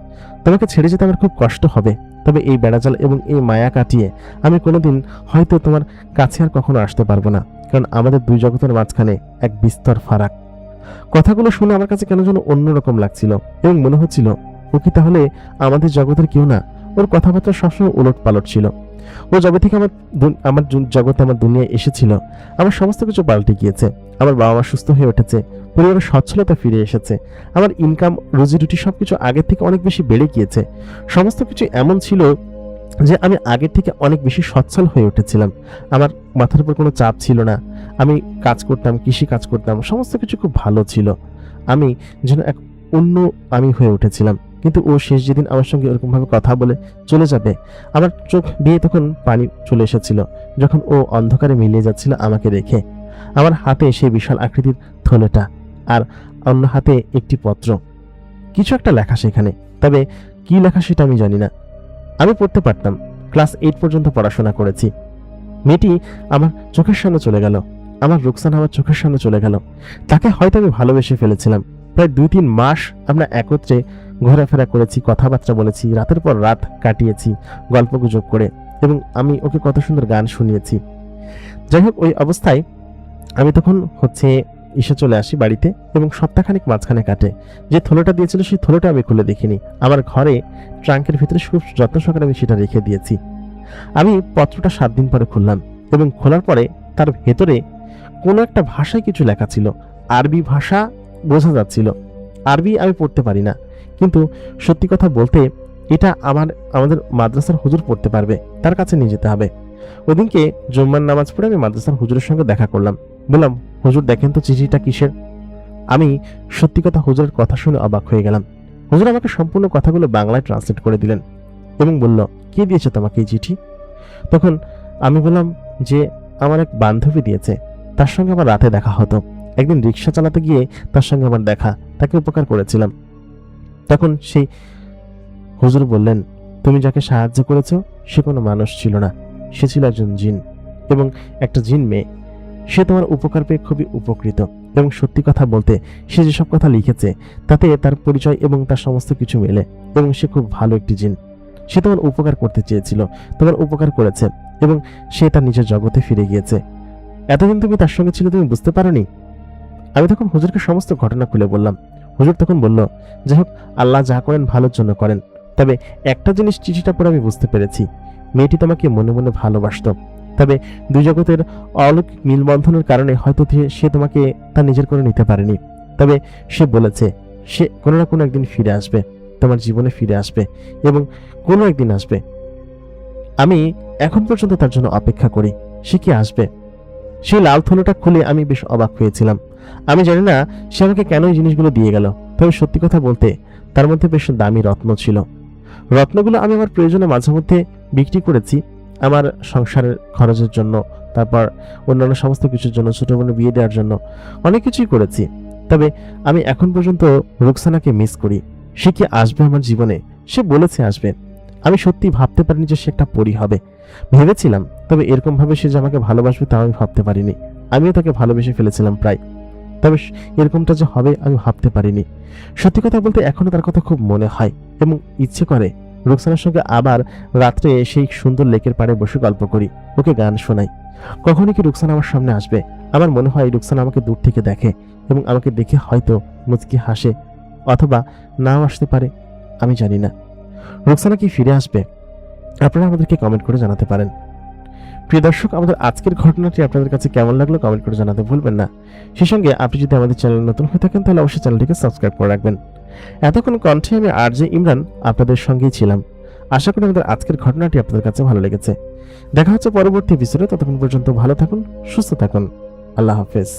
[SPEAKER 1] তোমাকে ছেড়ে যেতে আমার খুব কষ্ট হবে, তবে এই বেড়াজাল এবং এই মায়া কাটিয়ে আমি কোনোদিন হয়তো তোমার কাছে আর কখনো আসতে পারবো না, কারণ আমাদের দুই জগতের মাঝখানে এক বিস্তর ফারাক। কথাগুলো শুনে আমার কাছে কেন যেন অন্যরকম লাগছিল এবং মনে হচ্ছিল ও কি তাহলে আমাদের জগতের কেউ না। ওর কথাবার্তা সবসময় উলট পালট ছিল। ও যবে থেকে আমার জগতে, আমার দুনিয়ায় এসেছিল, আমার সমস্ত কিছু পাল্টে গিয়েছে। আমার বাবা মা সুস্থ হয়ে উঠেছে, পরিবারের সচ্ছলতা ফিরে এসেছে, আমার ইনকাম রুজি রুটি সবকিছু আগের থেকে অনেক বেশি বেড়ে গিয়েছে। সমস্ত কিছু এমন ছিল যে আমি আগের থেকে অনেক বেশি সচ্ছল হয়ে উঠেছিলাম। আমার মাথার উপর কোনো চাপ ছিল না, আমি কাজ করতাম, কৃষি কাজ করতাম, সমস্ত কিছু খুব ভালো ছিল। আমি যেন এক অন্য আমি হয়ে উঠেছিলাম। কিন্তু ও শেষ যেদিন আমার সঙ্গে এরকম ভাবে কথা বলে চলে যাবে, আমার চোখ দিয়ে তখন পানি চলে এসেছিল, যখন ও অন্ধকারে মিলিয়ে যাচ্ছিল আমাকে রেখে। আমার হাতে সেই বিশাল আকৃতির থলেটা আর অন্য হাতে একটি পত্র, কিছু একটা লেখা সেখানে, তবে কি লেখা সেটা আমি জানি না। আমি পড়তে পারতাম, ক্লাস 8 পর্যন্ত পড়াশোনা করেছি। মেয়েটি আমার চোখের সামনে চলে গেল, আমার রুকসানা আমার চোখের সামনে চলে গেল। তাকে হয়তো আমি ভালোবেসে ফেলেছিলাম। প্রায় 2-3 মাস আমরা একত্রে ঘোরাফেরা করেছি, কথাবার্তা বলেছি, রাতের পর রাত কাটিয়েছি গল্পগুজব করে, এবং আমি ওকে কত সুন্দর গান শুনিয়েছি। যাই হোক, ওই অবস্থায় আমি তখন এসে চলে আসি বাড়িতে এবং সপ্তাহখানেক মাঝখানে কাটে। যে থলেটা দিয়েছিল সেই থলেটা আমি খুলে দেখিনি, আমার ঘরে ট্রাঙ্কের ভিতরে খুব যত্ন সহকারে আমি সেটা রেখে দিয়েছি। আমি পত্রটা 7 দিন পরে খুললাম এবং খোলার পরে তার ভেতরে কোনো একটা ভাষায় কিছু লেখা ছিল, আরবি ভাষা বোঝা যাচ্ছিল। আরবি আমি পড়তে পারি না, কিন্তু সত্যি কথা বলতে এটা আমাদের মাদ্রাসার হুজুর পড়তে পারবে, তার কাছে নিয়ে যেতে হবে। ওদিনকে জুম্মার নামাজ পড়ে আমি মাদ্রাসার হুজুরের সঙ্গে দেখা করলাম। বললাম, হুজুর দেখেন তো চিঠিটা কিসের। আমি সত্যি কথা হুজুরের কথা শুনে অবাক হয়ে গেলাম। হুজুর আমাকে সম্পূর্ণ কথাগুলো বাংলায় ট্রান্সলেট করে দিলেন এবং বলল, কে দিয়েছে তোমাকে এই চিঠি? তখন আমি বললাম যে আমার এক বান্ধবী দিয়েছে। তার সঙ্গে আমার রাতে দেখা হতো। একদিন রিক্সা চালাতে গিয়ে তার সঙ্গে আমার দেখা, তাকে উপকার করেছিলাম। তখন সেই হুজুর বললেন, তুমি যাকে সাহায্য করেছো সে কোনো মানুষ ছিল না, সে ছিল একজন জিন এবং একটা জিন মেয়ে। সে তোমার উপকার পেয়ে খুবই উপকৃত এবং সত্যি কথা বলতে সে যেসব কথা লিখেছে তাতে তার পরিচয় এবং তার সমস্ত কিছু মেলে এবং সে খুব ভালো একটি জিন। সে তোমার উপকার করতে চেয়েছিল, তোমার উপকার করেছে এবং সে তার নিজের জগতে ফিরে গিয়েছে। এতদিন তুমি তার সঙ্গে ছিল, তুমি বুঝতে পারোনি? আমি তখন হুজুরকে সমস্ত ঘটনা খুলে বললাম। হুজুর তখন বলল, যাই হোক, আল্লাহ যা করেন ভালোর জন্য করেন। তবে একটা জিনিস চিঠিটা পড়ে আমি বুঝতে পেরেছি, মেয়েটি তোমাকে মনে মনে ভালোবাসত। তবে দুই জগতের অলৌকিক মিলবন্ধনের কারণে হয়তো সে তোমাকে তার নিজের করে নিতে পারেনি। তবে সে বলেছে সে কোনো না কোনো একদিন ফিরে আসবে, তোমার জীবনে ফিরে আসবে এবং কোনো একদিন আসবে। আমি এখন পর্যন্ত তার জন্য অপেক্ষা করি, সে কি আসবে। সেই লাল থলেটা খুলে আমি বেশ অবাক হয়েছিলাম। আমি জানি না সে আমাকে কেন এই জিনিসগুলো দিয়ে গেল, তবে সত্যি কথা বলতে তার মধ্যে বেশ দামি রত্ন ছিল। রত্নগুলো আমি আমার প্রয়োজনে মাঝে মধ্যে বিক্রি করেছি, আমার সংসারের খরচের জন্য, তারপর অন্যান্য সমস্ত কিছুর জন্য, ছোট বোনের বিয়ে দেওয়ার জন্য অনেক কিছুই করেছি। তবে আমি এখন পর্যন্ত রুকসানাকে মিস করি। সে কি আসবে আমার জীবনে? সে বলেছে আসবে। আমি সত্যি ভাবতে পারিনি যে সে একটা পরী হবে। ভেবেছিলাম, তবে এরকম ভাবে সে যে আমাকে ভালোবাসবে তা আমি ভাবতে পারিনি। আমিও তাকে ভালোবেসে ফেলেছিলাম প্রায়, তবে এরকমটা যে হবে আমি ভাবতে পারিনি। সত্যি কথা বলতে এখনো তার কথা খুব মনে হয় এবং ইচ্ছে করে রুকসানার সঙ্গে আবার রাত্রে সেই সুন্দর লেকের পাড়ে বসে গল্প করি, ওকে গান শোনাই। কখনই কি রুকসানা আমার সামনে আসবে? আমার মনে হয় রুকসানা আমাকে দূর থেকে দেখে এবং আমাকে দেখে হয়তো মুচকি হাসে, অথবা নাও আসতে পারে, আমি জানি না। রুকসানা কি ফিরে আসবে? আপনারা আমাদেরকে কমেন্ট করে জানাতে পারেন। প্রিয় দর্শক, আমাদের আজকের ঘটনাটি আপনাদের কাছে কেমন লাগলো কমেন্ট করে জানাতে ভুলবেন না। সেই সঙ্গে আপনি যদি আমাদের চ্যানেল নতুন হয়ে থাকেন তাহলে অবশ্যই চ্যানেলটিকে সাবস্ক্রাইব করে রাখবেন। এতক্ষণ কণ্ঠে আমি আরজে ইমরান আপনাদের সঙ্গেই ছিলাম। আশা করি আমাদের আজকের ঘটনাটি আপনাদের কাছে ভালো লেগেছে। দেখা হচ্ছে পরবর্তী এপিসোডে। ততক্ষণ পর্যন্ত ভালো থাকুন, সুস্থ থাকুন। আল্লাহ হাফেজ।